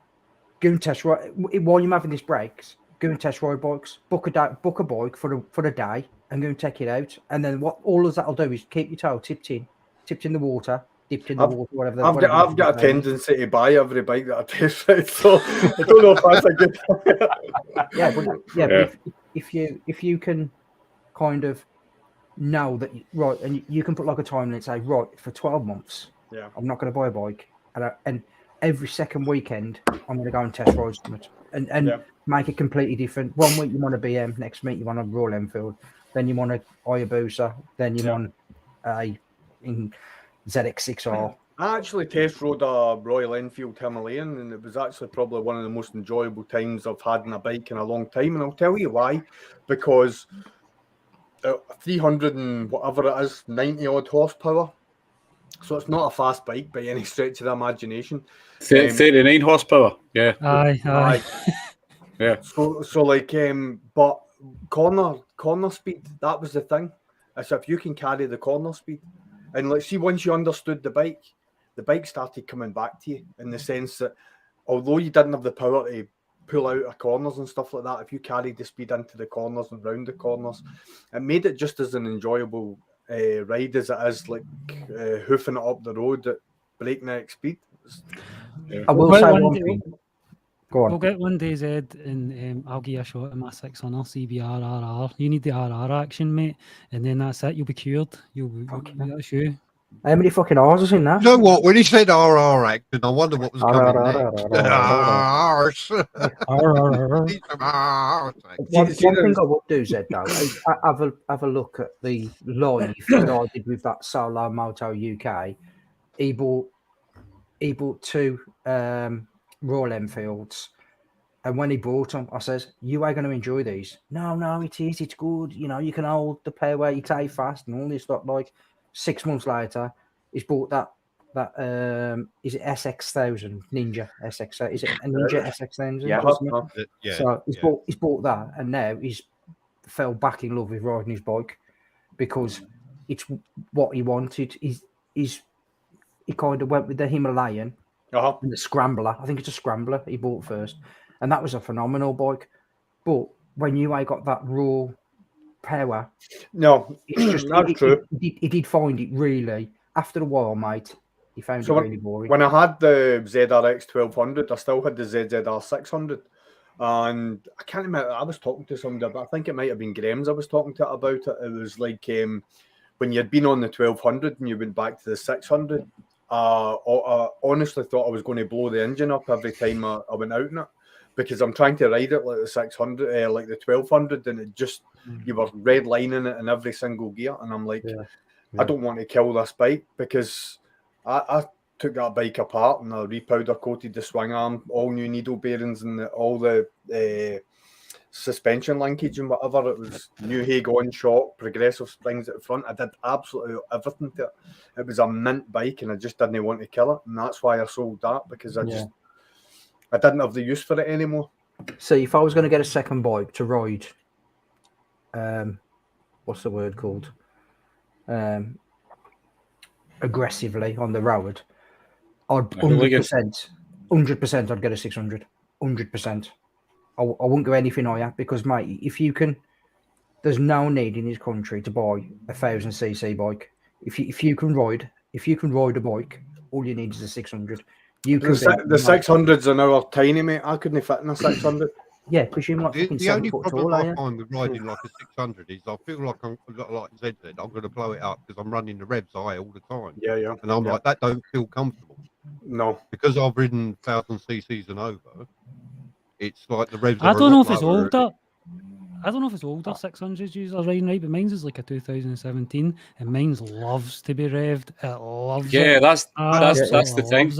go and test ride while you're having these breaks. Go and test ride bikes. Book a bike for a day and go and take it out. And then what all of that'll do is keep your toe tipped in the water, dipped in the water, whatever. I've got a tendency to buy every bike that I test ride, so I don't know if that's a good thing. But if you can kind of know that right, and you can put like a time limit, say right, for 12 months Yeah. I'm not going to buy a bike, and every second weekend I'm going to go and test ride something and make it completely different. One week you want a BM, next week you want a Royal Enfield, then you want a Hayabusa, then you want a ZX6R. I actually test rode a Royal Enfield Himalayan, and it was actually probably one of the most enjoyable times I've had in a bike in a long time. And I'll tell you why, because 300 and whatever it is, 90 odd horsepower. So it's not a fast bike by any stretch of the imagination. 39 horsepower. Yeah. Aye. Yeah. So like, but corner speed, that was the thing. Is if you can carry the corner speed, and like, see, once you understood the bike started coming back to you in the sense that although you didn't have the power to pull out of corners and stuff like that, if you carried the speed into the corners and round the corners, it made it just as an enjoyable ride as it is like hoofing it up the road at breakneck speed. I will say one thing. Go on. We'll get one day, Zed, and I'll give you a shot at my 600 CBR RR. You need the RR action, mate, and then that's it. You'll be cured. That's you. How many fucking R's is in that? You know what? When he said RR action, I wonder what was coming next. One thing I would do, Zed, though, is have a look at the live that I did with that Solo Moto UK. He bought 2 Royal Enfields, and when he bought them, I says, "You are going to enjoy these." No, it is. It's good. You know, you can hold the power, you take fast, and all this stuff. Like 6 months later, he's bought that is it SX1000 Ninja SX? Is it a Ninja SX1000? Yeah. So he's bought that, and now he's fell back in love with riding his bike because it's what he wanted. He kind of went with the Himalayan. And the Scrambler, I think it's a Scrambler he bought first, and that was a phenomenal bike. But when you got that raw power, it's just that's true. He did find it really after a while, mate. He found it really boring. When I had the ZRX 1200, I still had the ZZR 600, and I can't remember. I was talking to somebody, but I think it might have been Graham's I was talking to about it. It was like when you'd been on the 1200 and you went back to the 600. I honestly thought I was going to blow the engine up every time I went out in it, because I'm trying to ride it like the 600, like the 1200, and it just you were redlining it in every single gear, and I'm like, I don't want to kill this bike, because I took that bike apart and I repowder coated the swing arm, all new needle bearings, and all the suspension linkage and whatever. It was new Hague-on shock, progressive springs at the front. I did absolutely everything to it. It was a mint bike, and I just didn't want to kill it, and that's why I sold that, because I didn't have the use for it anymore. So if I was going to get a second bike to ride, what's the word called? Aggressively on the road, I'd 100% I'd get a 600. 100%. I wouldn't go anything higher, because, mate, if you can, there's no need in this country to buy 1,000cc bike. If you can ride a bike, all you need is a 600. The 600s are now tiny, mate. I couldn't fit in a 600. Yeah, because you're not fucking 7 foot tall, are you? The only problem I find with riding like a 600 is I feel like Zed said, I'm going to blow it up because I'm running the revs high all the time. Yeah. And I'm like, that don't feel comfortable. No. Because I've ridden 1,000ccs and over, it's like the revs I don't know if it's older. 600s users riding right, but mine's is like a 2017, and mine's loves to be revved. It loves it. That's the thing.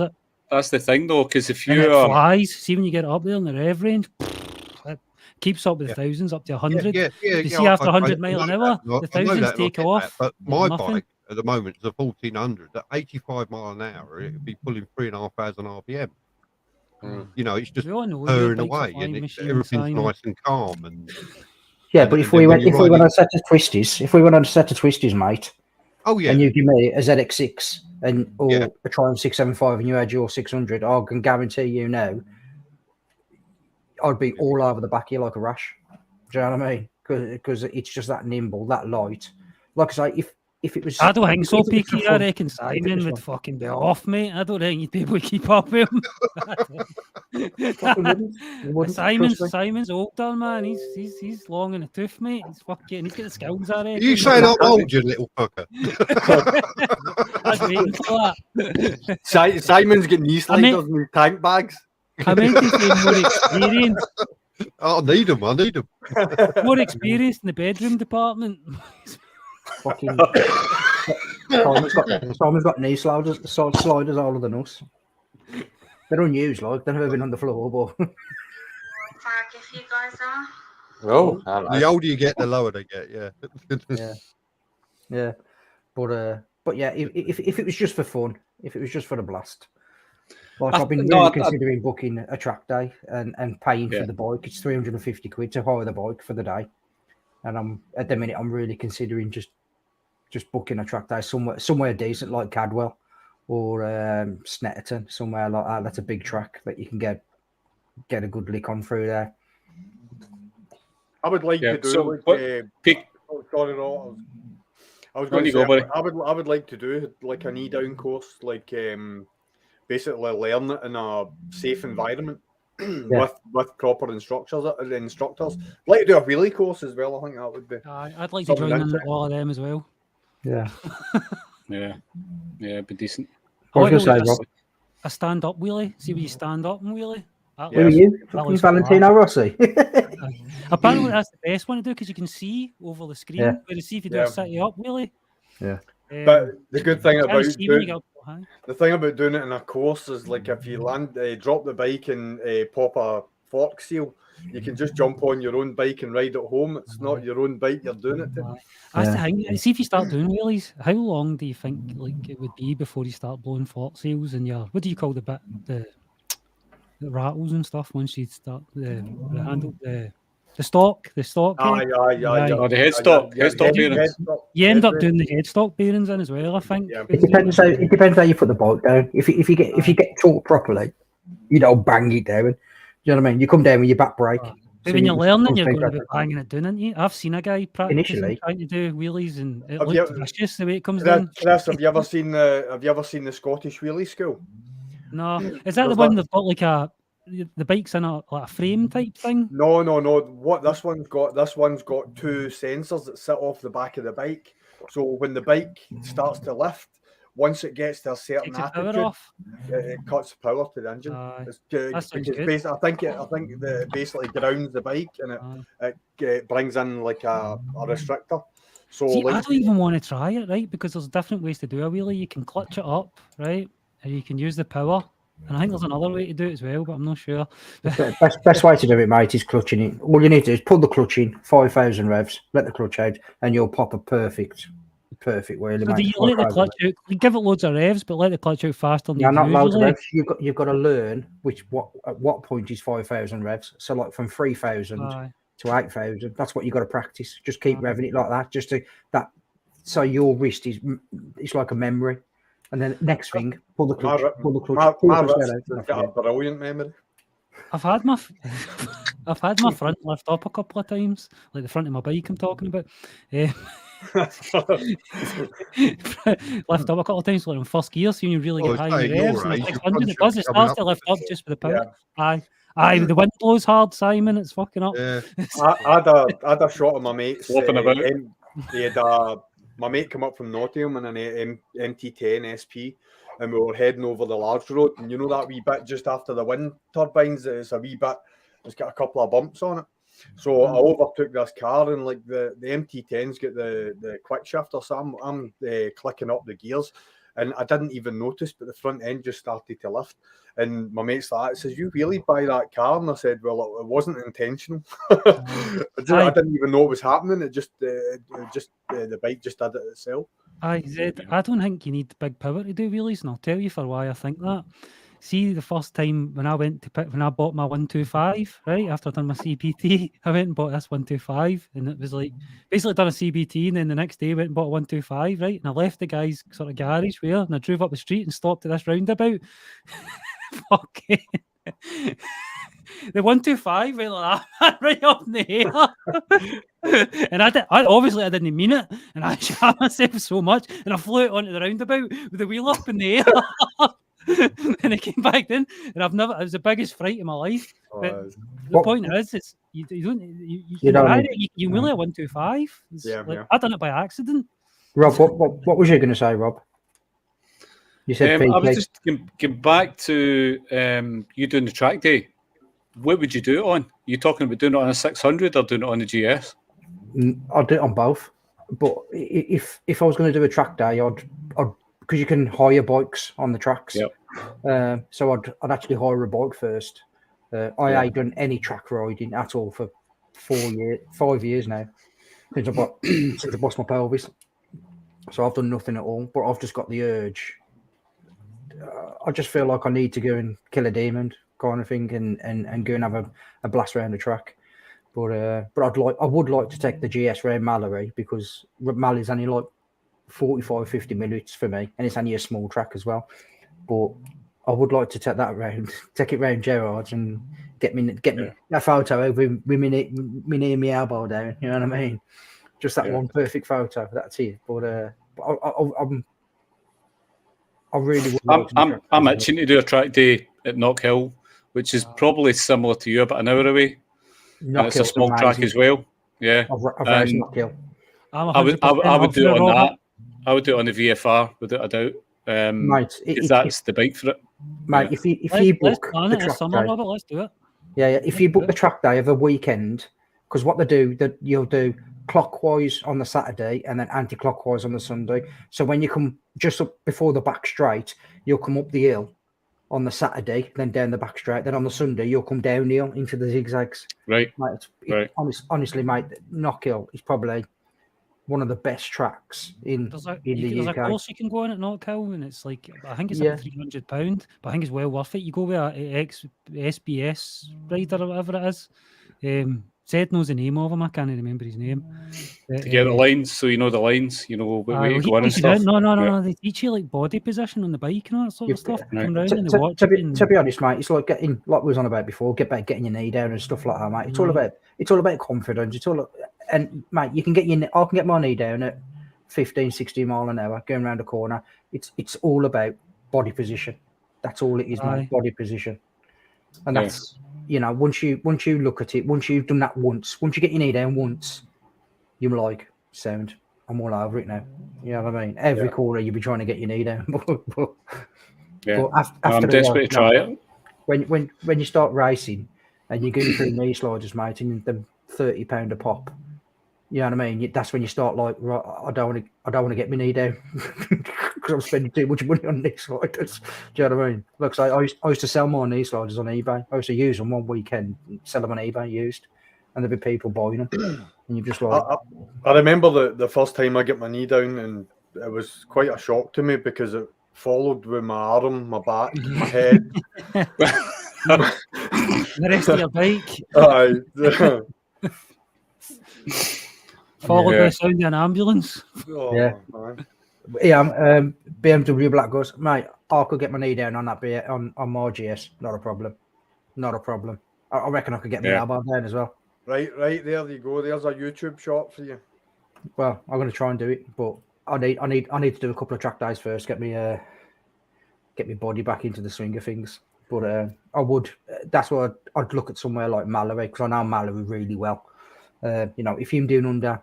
That's the thing, though, because if you flies, see when you get up there in the rev range, it keeps up with the thousands up to 100. You see after 100 mile an hour, the thousands take off. But my bike at the moment is a 1400. At 85 mile an hour, it would be pulling 3,500 RPM. You know, it's just purring away, and everything's nice and calm. And but if we went on a set of twisties, mate. Oh yeah. And you give me a ZX6 or a Triumph 675, and you had your 600, I can guarantee you now, I'd be all over the back of you like a rash. Do you know what I mean? Because it's just that nimble, that light. Like I say, if it was, I don't think so, Peaky. I reckon Simon would fucking be off, mate. I don't think you'd be able to keep up with him. Simon's older, man. He's long in the tooth, mate. He's got the skills, I reckon. You saying I'm old, you little fucker? was waiting for that. Simon's got knee sliders and tank bags. I meant to say more experience. I need them. More experience in the bedroom department. Fucking Simon's got knee sliders older than us. They're unused, like they've never been on the floor, but if you guys are. Oh, the older you get, the lower they get. Yeah. yeah. But yeah, if it was just for fun, if it was just for a blast, like I've been really considering booking a track day and paying for the bike. It's 350 quid to hire the bike for the day, and at the minute I'm really considering just booking a track day somewhere decent like Cadwell or Snetterton, somewhere like that. That's a big track that you can get a good lick on through there. I would like to do I was going to say I would like to do like a knee down course, like basically learn it in a safe environment with proper instructors. I'd like to do a wheelie course as well. I think that would be. I'd like to join in all of them as well. Yeah. It'd be decent. A stand-up wheelie. See where you stand up and wheelie. Who are you? Valentino Rossi. Apparently, that's the best one to do because you can see over the screen. Yeah. Whereas see if you do a sit up wheelie. Yeah. But the good thing about doing it in a course is like if you drop the bike and pop a fork seal, you can just jump on your own bike and ride it home. It's not your own bike you're doing it to. That's the thing. See if you start doing wheelies, how long do you think like it would be before you start blowing fork seals and your what do you call the rattles and stuff once you start the handle the stock. The headstock bearings. You end up doing the headstock bearings in as well. I think it depends how you put the bike down. If you get taught properly, you don't bang it down. You know what I mean? You come down with your back brake. But when you're learning, you're going to be banging it down, aren't you? I've seen a guy practicing trying to do wheelies, and it looks vicious the way it comes down. Chris, have you ever seen the Scottish wheelie school? No, is that the one that's got like the bike's in a frame type thing? No. What this one's got two sensors that sit off the back of the bike. So when the bike starts to lift, once it gets to a certain attitude, it cuts the power to the engine. I think it basically grounds the bike and it brings in like a restrictor. So see, I don't even want to try it, right? Because there's different ways to do a wheelie. You can clutch it up, right? And you can use the power. And I think there's another way to do it as well, but I'm not sure. Best way to do it, mate, is clutching it. All you need to do is pull the clutch in, 5,000 revs, let the clutch out, and you'll pop a perfect wheelie. So do you let the clutch out? You give it loads of revs, but let the clutch out faster than not loads of revs. You've got to learn at what point is 5,000 revs. So like from 3,000 to 8,000, that's what you've got to practice. Just keep revving it like that, just to that. So your wrist it's like a memory. And then next thing, pull the clutch. Brilliant memory. I've had my front lift up a couple of times, like the front of my bike I'm talking about. Lift up a couple of times, like in first gear, so you really get high in revs. And 600, it does. It starts to lift up just with the power. Yeah. Aye, the wind blows hard, Simon. It's fucking up. Yeah. I had a shot of my mates. My mate came up from Nottingham in an MT10 SP, and we were heading over the large road. And you know that wee bit just after the wind turbines, it's a wee bit, it's got a couple of bumps on it. So I overtook this car, and like the MT10's got the quick shifter, so I'm clicking up the gears, and I didn't even notice, but the front end just started to lift. And my mate's like, says, "You really buy that car?" And I said, "Well, it wasn't intentional. I didn't even know it was happening. It just the bike just did it itself." I don't think you need big power to do wheelies, and I'll tell you for why I think that. See, the first time when I bought my 125, right after I'd done my CBT, I went and bought this 125, and it was like basically done a CBT, and then the next day went and bought a 125, right? And I left the guy's sort of garage and I drove up the street and stopped at this roundabout. Fucking the 125 went like that, right up in the air. And I didn't mean it, and I shot myself so much, and I flew it onto the roundabout with the wheel up in the air. And it came back in, and it was the biggest fright in my life. But the point is, it's you wheel a 125. I done it by accident. Rob, what was you going to say, Rob? You said I was just getting back to you doing the track day. What would you do it on? Are you talking about doing it on a 600 or doing it on the GS? I'll do it on both. But if I was going to do a track day, I'd because you can hire bikes on the tracks. Yep. So I'd actually hire a bike first. I ain't done any track riding at all for 5 years now since I bust my pelvis. So I've done nothing at all. But I've just got the urge. I just feel like I need to go and kill a demon, kind of thing, and go and have a blast around the track. But I would like to take the GS round Mallory because Mallory's only like 45-50 minutes for me, and it's only a small track as well. But I would like to take it round Gerard's and get me a photo with me near my elbow down. You know what I mean? Just that one perfect photo. That's it. But I really would like to. I'm itching to do a track day at Knockhill, which is probably similar to you, about an hour away. It's a small track as well. Yeah. I've raced Knockhill. I would do it on that. I would do it on the VFR without a doubt. Mate, that's the bike for it. Mate, if you book the track day, Robert, let's do it. Yeah. If you book the track day of a weekend, because what they do, that you'll do clockwise on the Saturday and then anti-clockwise on the Sunday. So when you come just up before the back straight, you'll come up the hill on the Saturday, then down the back straight. Then on the Sunday, you'll come downhill into the zigzags. Right. Mate, honestly, mate, Knockhill is probably one of the best tracks in the UK. There's a course you can go on at Knockhill, and it's like, I think it's like £300, but I think it's well worth it. You go with a SBS rider or whatever it is. Zed knows the name of him. I can't remember his name. To get the lines, so you know the lines, you know what way to go on and stuff. No. They teach you like body position on the bike and all that sort of stuff. Right. To be honest, mate, it's like getting, like we was on about before, getting your knee down and stuff like that, mate. It's all about confidence. And mate, I can get my knee down at 15, 16 mile an hour going around a corner. It's all about body position. That's all it is, mate. Body position, and that's. You know, once you look at it, once you've done that once you get your knee down once, you're like, sound, I'm all over it now. You know what I mean? Every corner you'll be trying to get your knee down. but I'm desperate to try it. When you start racing and you're going through knee sliders, mate, and they're £30 a pop, you know what I mean? That's when you start like, right, I don't want to get my knee down because I'm spending too much money on knee sliders. Do you know what I mean? Look, I used to sell more knee sliders on eBay. I used to use them one weekend, sell them on eBay used, and there'd be people buying them. And you just like. I remember the first time I get my knee down, and it was quite a shock to me because it followed with my arm, my back, my head, the rest of your bike. Followed by the sound of an ambulance. BMW Black goes, mate, I could get my knee down on that on my GS. Not a problem. I reckon I could get my elbow down as well. Right, there you go. There's a YouTube shot for you. Well, I'm going to try and do it, but I need to do a couple of track days first. Get my body back into the swing of things. But I would. That's why I'd look at somewhere like Mallory because I know Mallory really well. You know, if you're doing under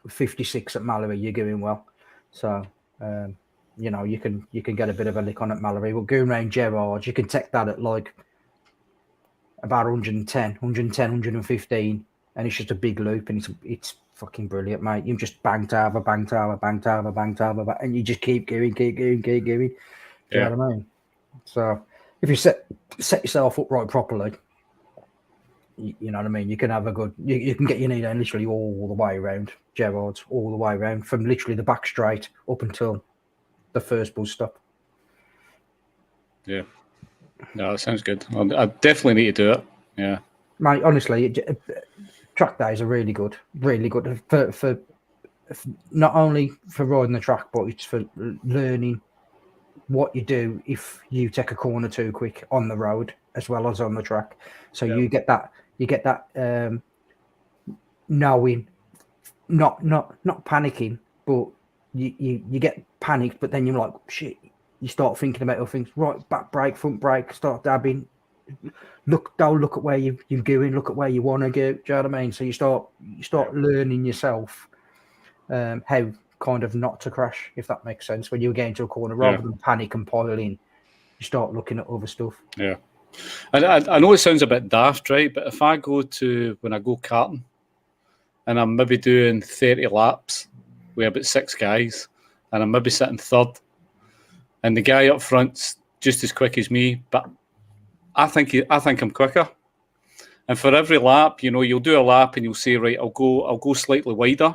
56 at Mallory, you're doing well. So, you know, you can get a bit of a lick on at Mallory. But going around Gerard's, you can take that at like about 110, 115, and it's just a big loop, and it's fucking brilliant, mate. You just bang tower, and you just keep going. Do you know what I mean? So, if you set yourself up right properly, you know what I mean? You can have a good. You can get your knee down literally all the way around Gerard's, all the way around from literally the back straight up until the first bus stop. Yeah, no, that sounds good. I definitely need to do it. Yeah, mate. Honestly, track days are really good for not only for riding the track, but it's for learning what you do if you take a corner too quick on the road as well as on the track. So you get that knowing, not panicking, but you get panicked, but then you're like, shit, you start thinking about other things. Right, back brake, front brake, start dabbing. Look at where you're going, look at where you want to go. Do you know what I mean? So you start learning yourself how kind of not to crash, if that makes sense. When you get into a corner, rather than panic and pile in, you start looking at other stuff. Yeah. I know it sounds a bit daft, right? But if I go karting and I'm maybe doing 30 laps with about 6 guys and I'm maybe sitting third and the guy up front's just as quick as me, but I think I'm quicker. And for every lap, you'll do a lap and you'll say, right, I'll go slightly wider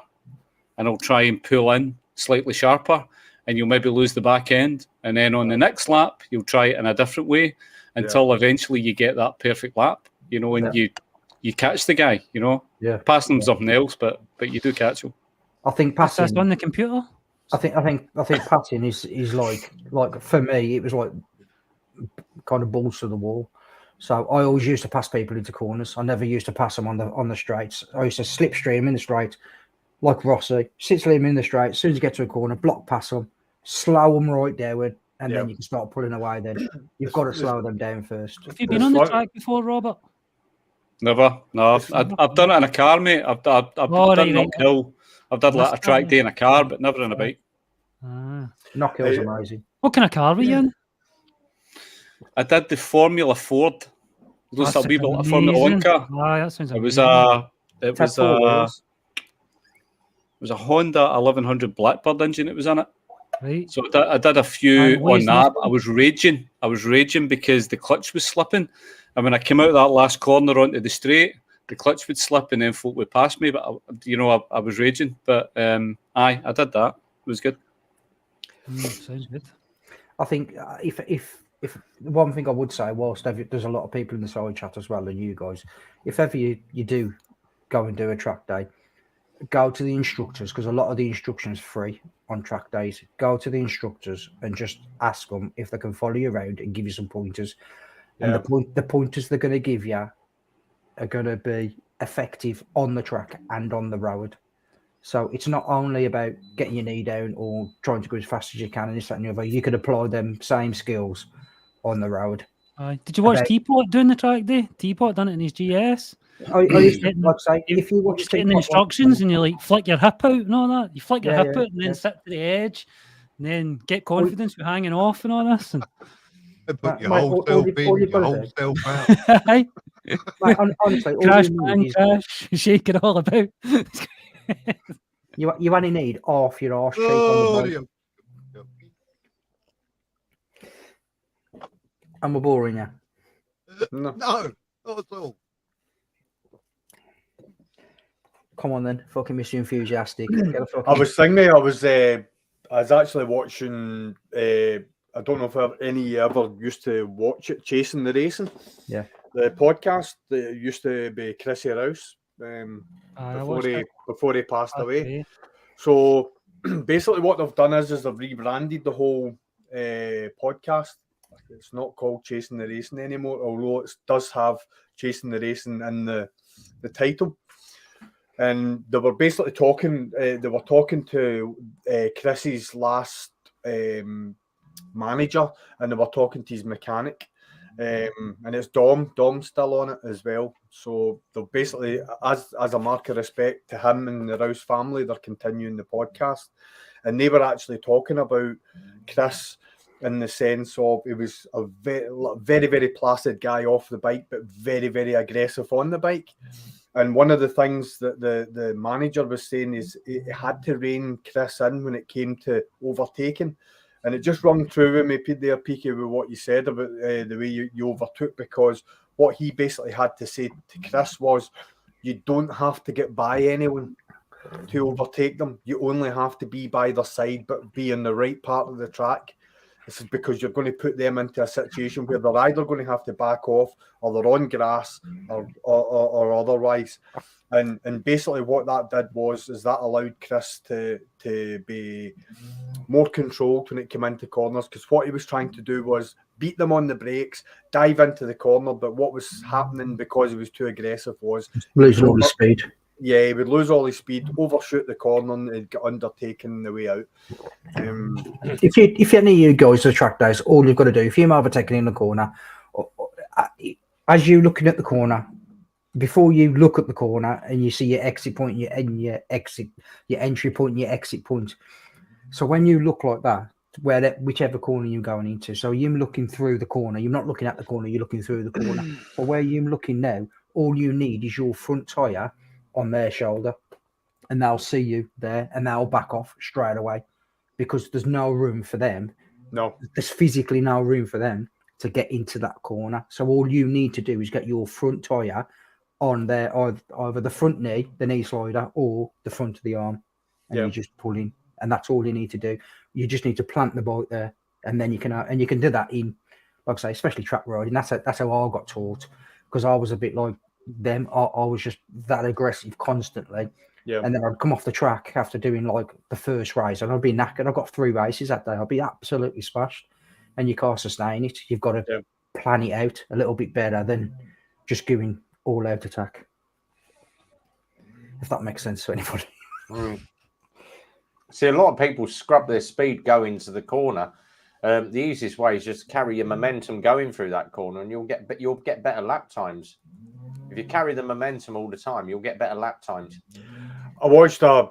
and I'll try and pull in slightly sharper, and you'll maybe lose the back end. And then on the next lap, you'll try it in a different way until eventually you get that perfect lap, and you catch the guy, Pass them something else, but you do catch him. I think passing That's on the computer. I think passing is like for me, it was like kind of balls to the wall. So I always used to pass people into corners. I never used to pass them on the straights. I used to slipstream in the straight, like Rossi, slipstream in the straight. As soon as you get to a corner, block pass them, slow them right down, and then you can start pulling away. Then you've got to slow them down first. Have you been on the track before, Robert? Never. No, I've done it in a car, mate. I've done Knock Hill. I've done like a track day in a car, but never in a bike. Knock Hill's amazing. What kind of car were you in? I did the Formula Ford. Those a wee bit like a Formula 1 car. That sounds amazing. It was a Honda 1100 Blackbird engine. It was in it. Right. So I did a few on that. I was raging because the clutch was slipping, and when I came out of that last corner onto the straight, the clutch would slip and then folk would pass me. But I was raging. But I did that. It was good. Sounds good. I think if one thing I would say, whilst there's a lot of people in the side chat as well, and you guys, if ever you do go and do a track day, go to the instructors, because a lot of the instructions are free on track days. Go to the instructors and just ask them if they can follow you around and give you some pointers. And the pointers they're going to give you are going to be effective on the track and on the road. So it's not only about getting your knee down or trying to go as fast as you can and this, that, and the other. You could apply them same skills on the road. Did you watch Teapot doing the track day? Teapot done it in his GS. If you watch the instructions and you like flick your hip out and all that, you flick your hip out and then sit to the edge and then get confidence with hanging off and all this. And put your whole self in, your whole self out. Mate, honestly, crash, crash, shake it all about. You only need half your arse cheek on the bike. And we're boring you. No, not at all. Come on then, fucking Mr. Enthusiastic. I was thinking, I was actually watching. I don't know if any of you ever used to watch it, Chasing the Racing. Yeah. The podcast that used to be Chrissy Rouse before he passed away. So basically, what they've done is they've rebranded the whole podcast. It's not called Chasing the Racing anymore, although it does have Chasing the Racing in the title. And they were basically talking. They were talking to Chrissy's last manager, and they were talking to his mechanic. And it's Dom's still on it as well. So they're basically, as a mark of respect to him and the Rouse family, they're continuing the podcast. And they were actually talking about Chris in the sense of he was a very, very, very placid guy off the bike, but very, very aggressive on the bike. And one of the things that the manager was saying is he had to rein Chris in when it came to overtaking. And it just rung true with me there, Peaky, with what you said about the way you overtook, because what he basically had to say to Chris was, you don't have to get by anyone to overtake them. You only have to be by their side, but be in the right part of the track. This is because you're going to put them into a situation where they're either going to have to back off, or they're on grass, or otherwise. And basically what that did is that allowed Chris to be more controlled when it came into corners, because what he was trying to do was beat them on the brakes, dive into the corner, but what was happening because he was too aggressive was losing all the speed. Yeah, he would lose all his speed, overshoot the corner, and he'd get undertaken the way out. If any of you guys are track days, all you've got to do, if you're overtaking in the corner, as you looking at the corner, before you look at the corner and you see your exit point, your entry point, and your exit point. So when you look like that, whichever corner you're going into, so you're looking through the corner. You're not looking at the corner. You're looking through the corner. But where you're looking now, all you need is your front tire on their shoulder, and they'll see you there, and they'll back off straight away because there's no room for them. No, there's physically no room for them to get into that corner. So all you need to do is get your front tire on there, either the front knee, the knee slider, or the front of the arm, and you just pull in, and that's all you need to do. You just need to plant the bike there, and then you can do that in, like I say, especially track riding. That's how I got taught, because I was a bit like them. I was just that aggressive constantly. Yeah. And then I'd come off the track after doing like the first race, and I'd be knackered. I got 3 races that day. I'd be absolutely splashed, and you can't sustain it. You've got to plan it out a little bit better than just going all out attack. If that makes sense to anybody. See, a lot of people scrub their speed going to the corner. The easiest way is just carry your momentum going through that corner, and you'll get better lap times. If you carry the momentum all the time, you'll get better lap times. I watched a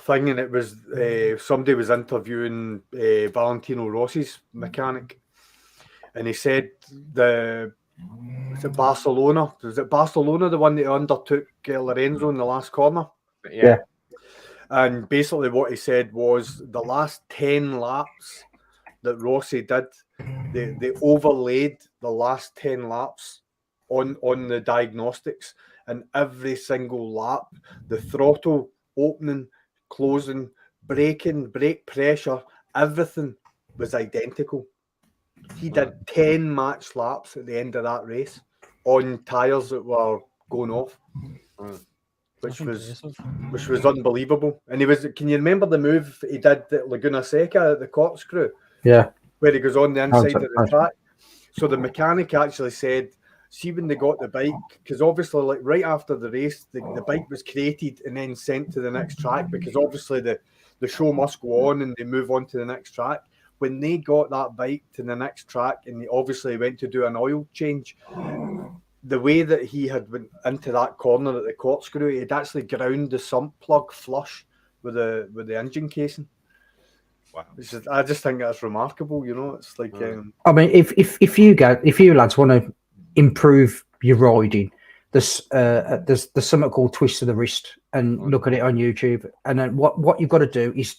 thing, and it was somebody was interviewing Valentino Rossi's mechanic, and he said was it Barcelona the one that undertook Lorenzo in the last corner? Yeah. And basically what he said was the last 10 laps that Rossi did, they overlaid the last 10 laps on the diagnostics, and every single lap, the throttle opening, closing, braking, brake pressure, everything was identical. He did 10 match laps at the end of that race on tyres that were going off, which was unbelievable. And can you remember the move he did at Laguna Seca at the corkscrew? Yeah. Where he goes on the inside of the track. So the mechanic actually said, see when they got the bike, because obviously like right after the race, the bike was created and then sent to the next track, because obviously the show must go on and they move on to the next track. When they got that bike to the next track and they obviously went to do an oil change, the way that he had went into that corner at the corkscrew, he had actually ground the sump plug flush with the engine casing. Wow. I just think that's remarkable, you know. It's like I mean, if you lads want to improve your riding, there's something called twist of the wrist, and look at it on YouTube. And then what you've got to do is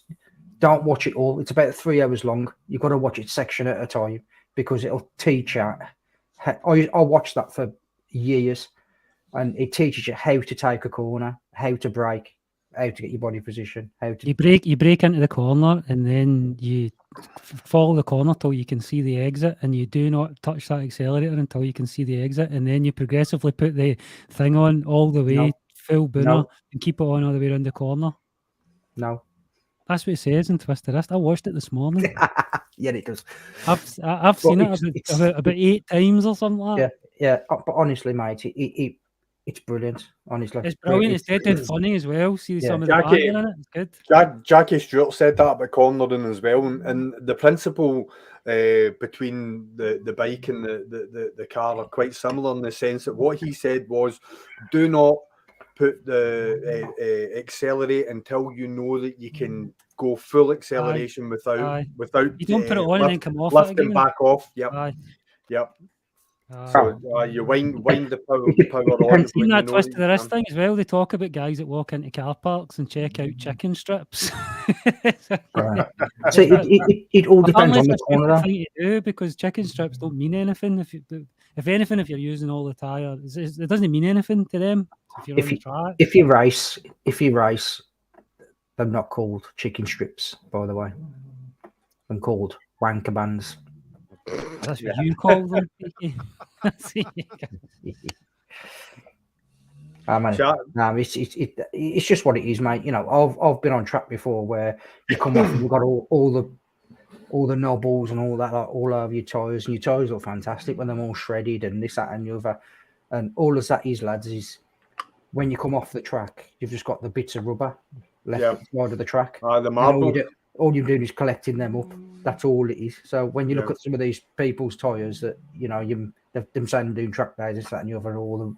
don't watch it all. It's about 3 hours long. You've got to watch it section at a time, because it'll teach you. I watched that for years, and it teaches you how to take a corner, how to brake, how to get your body position, how to you brake into the corner, and then you follow the corner till you can see the exit, and you do not touch that accelerator until you can see the exit, and then you progressively put the thing on all the way full booner and keep it on all the way around the corner. No. That's what it says in Twisted Wrist. I watched it this morning. Yeah, it does. I've seen it about 8 times or something like that. Yeah. But honestly, mate, it's brilliant. Honestly, it's brilliant. It's dead funny as well. See some of the banter in it. It's good. Jackie Stewart said that about cornering as well, and the principle between the bike and the car are quite similar, in the sense that what he said was, do not put the accelerate until you know that you can go full acceleration without you don't put it on and then come off lifting back off. Yep. So you wind the power on. Seen that Twist of the Wrist thing as well. They talk about guys that walk into car parks and check out chicken strips. So it all depends on the corner. Thing to do, because chicken strips don't mean anything. If anything, if you're using all the tires, it doesn't mean anything to them. If you race, they're not called chicken strips, by the way. They're called wanker bands. That's what you call them. It's just what it is, mate. You know, I've been on track before where you come off and you've got all the knobbles and all that all over your tyres, and your tyres look fantastic when they're all shredded and this, that, and the other. And all of that is, lads, is when you come off the track, you've just got the bits of rubber left side of the track. The marble. All you're doing is collecting them up. That's all it is. So when you look at some of these people's tyres that, you know, them saying doing track days, this, that, and the other, all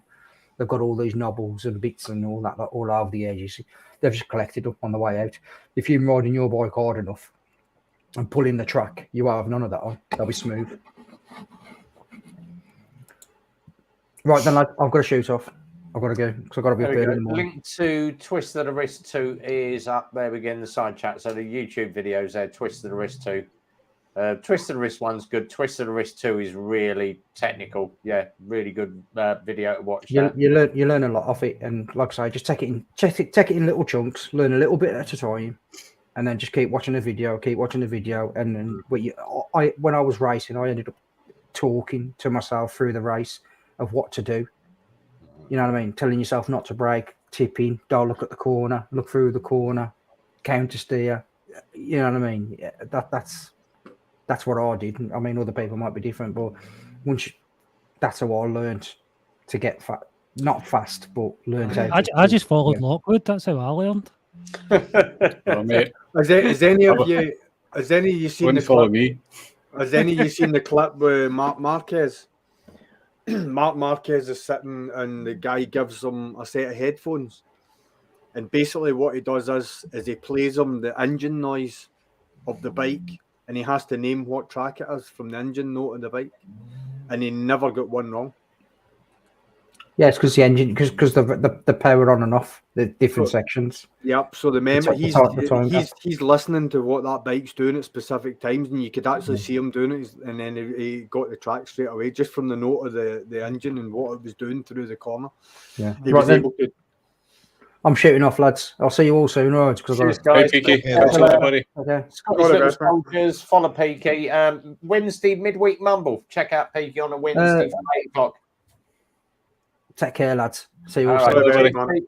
they've got all these knobbles and bits and all that all over the edges. They've just collected up on the way out. If you're riding your bike hard enough and pulling the track, you have none of that on. They'll be smooth. Right then, lad, I've got to shoot off. I've got to go because I've got to be early in the morning. Link to Twist of the Wrist 2 is up there again in the side chat. So the YouTube videos there, Twist of the Wrist 2. Twist of the Wrist 1's good. Twist of the Wrist 2 is really technical. Yeah, really good video to watch. You learn a lot off it, and like I say, just take it in little chunks, learn a little bit at a time, and then just keep watching the video, and then when I was racing, I ended up talking to myself through the race of what to do. You know what I mean? Telling yourself not to brake, tipping, don't look at the corner, look through the corner, counter steer. You know what I mean? Yeah, that's what I did. I mean, other people might be different, but that's how I learned to get not fast, but learned how. I just followed Lockwood. That's how I learned. Oh, mate. Has any of you seen the follow clip? me. Has any of you seen the clip with Mark Marquez? Mark Marquez is sitting and the guy gives him a set of headphones, and basically what he does is he plays him the engine noise of the bike, and he has to name what track it is from the engine note of the bike, and he never got one wrong. Yeah, it's because the engine, because the power on and off the different sections. Yep. So the memory, he's listening to what that bike's doing at specific times, and you could actually see him doing it. And then he got the track straight away just from the note of the engine and what it was doing through the corner. Yeah, he was able to. I'm shooting off, lads. I'll see you all soon, right? Cheers, guys. Hey, Peaky. Okay. Scottish Little Soldiers, follow Peaky. Wednesday midweek mumble. Check out Peaky on a Wednesday from 8 o'clock. Take care, lads. See you all soon.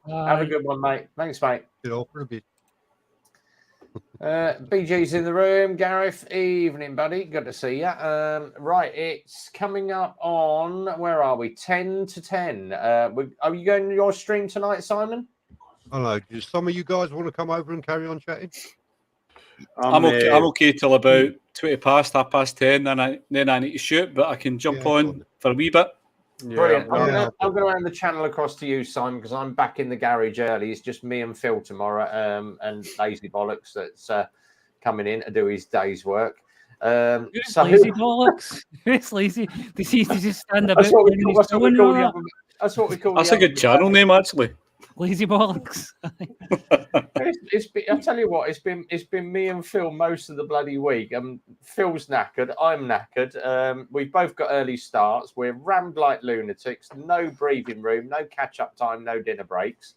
Have a good one, mate. Thanks, mate. Get off for a bit. BG's in the room. Gareth, evening, buddy. Good to see you. Right, it's coming up on, where are we? 10 to 10. Are you going to your stream tonight, Simon? I don't know. Do some of you guys want to come over and carry on chatting? I'm okay till about 20 past, 10:30. Then I need to shoot, but I can jump on for a wee bit. Yeah, brilliant. I'm going to hand the channel across to you, Simon, because I'm back in the garage early. It's just me and Phil tomorrow, and Lazy Bollocks that's coming in to do his day's work. Lazy Bollocks? It's lazy. Does he just stand about? That's what we call. That's a good channel name, actually. Lazy Bollocks. I'll tell you what, it's been me and Phil most of the bloody week. Phil's knackered, I'm knackered. We've both got early starts. We're rammed like lunatics. No breathing room, no catch-up time, no dinner breaks,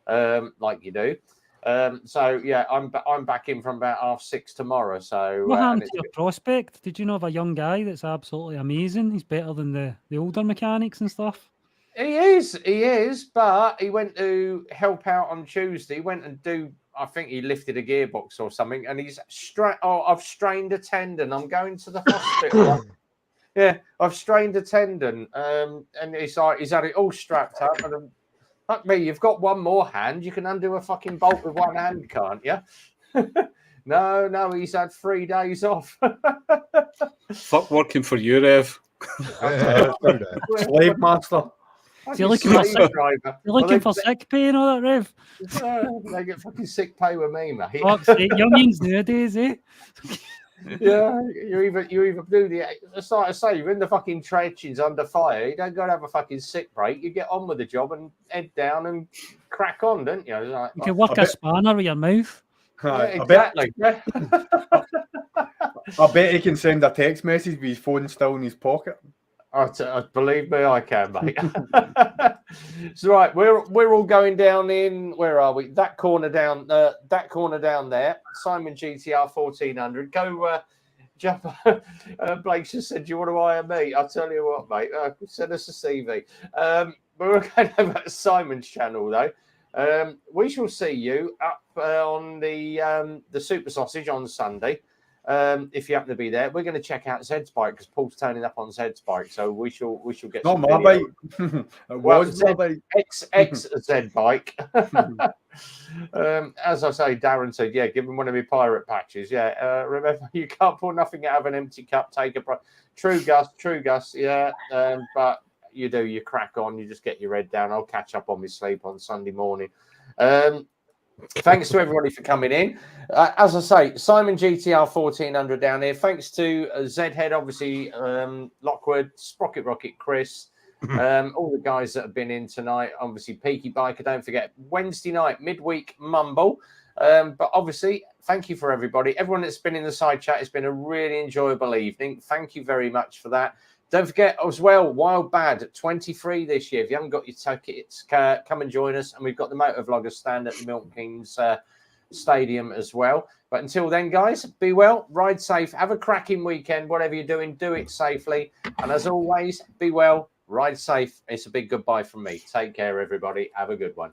like you do. So yeah, I'm back in from about 6:30 tomorrow. So what happened to your prospect? Did you know of a young guy that's absolutely amazing? He's better than the older mechanics and stuff. He is, but he went to help out on Tuesday. He went and I think he lifted a gearbox or something, and he's I've strained a tendon. I'm going to the hospital. Yeah, I've strained a tendon. And he's had it all strapped up. And fuck me, you've got one more hand. You can undo a fucking bolt with one hand, can't you? No, he's had 3 days off. Fuck working for you, Rev. Slave master. Is he looking for sick pay and all that, Rev? They get fucking sick pay with me, mate. Youngins nowadays, eh? Yeah, you either do it's like I say, you're in the fucking trenches under fire. You don't go to have a fucking sick break. You get on with the job and head down and crack on, don't you? Like, you can work a spanner with your mouth. Yeah, exactly. I bet he can send a text message with his phone still in his pocket. Believe me, I can, mate. So right, we're all going down in. Where are we? That corner down there. Simon GTR 1400. Go jump. Blake just said, "Do you want to hire me?" I'll tell you what, mate. Send us a CV. We're going over to Simon's channel though. We shall see you up on the Super Sausage on Sunday. If you happen to be there, we're going to check out Zed's bike because Paul's turning up on Zed's bike, so we shall get. Not my bike. It was my bike. X Zed bike. As I say, Darren said, yeah, give him one of your pirate patches. Yeah, remember you can't pour nothing out of an empty cup. Take a true Gus. Yeah, but you do, you crack on, you just get your head down. I'll catch up on my sleep on Sunday morning. Thanks to everybody for coming in. As I say, Simon GTR 1400 down here. Thanks to Zhead, obviously, Lockwood, Sprocket Rocket, Chris, all the guys that have been in tonight. Obviously, Peaky Biker. Don't forget, Wednesday night, midweek mumble. But obviously, thank you for everybody. Everyone that's been in the side chat, it's been a really enjoyable evening. Thank you very much for that. Don't forget as well, Wild Bad at 23 this year. If you haven't got your tickets, come and join us. And we've got the Motovlogger stand at the Milton Keynes Stadium as well. But until then, guys, be well, ride safe, have a cracking weekend. Whatever you're doing, do it safely. And as always, be well, ride safe. It's a big goodbye from me. Take care, everybody. Have a good one.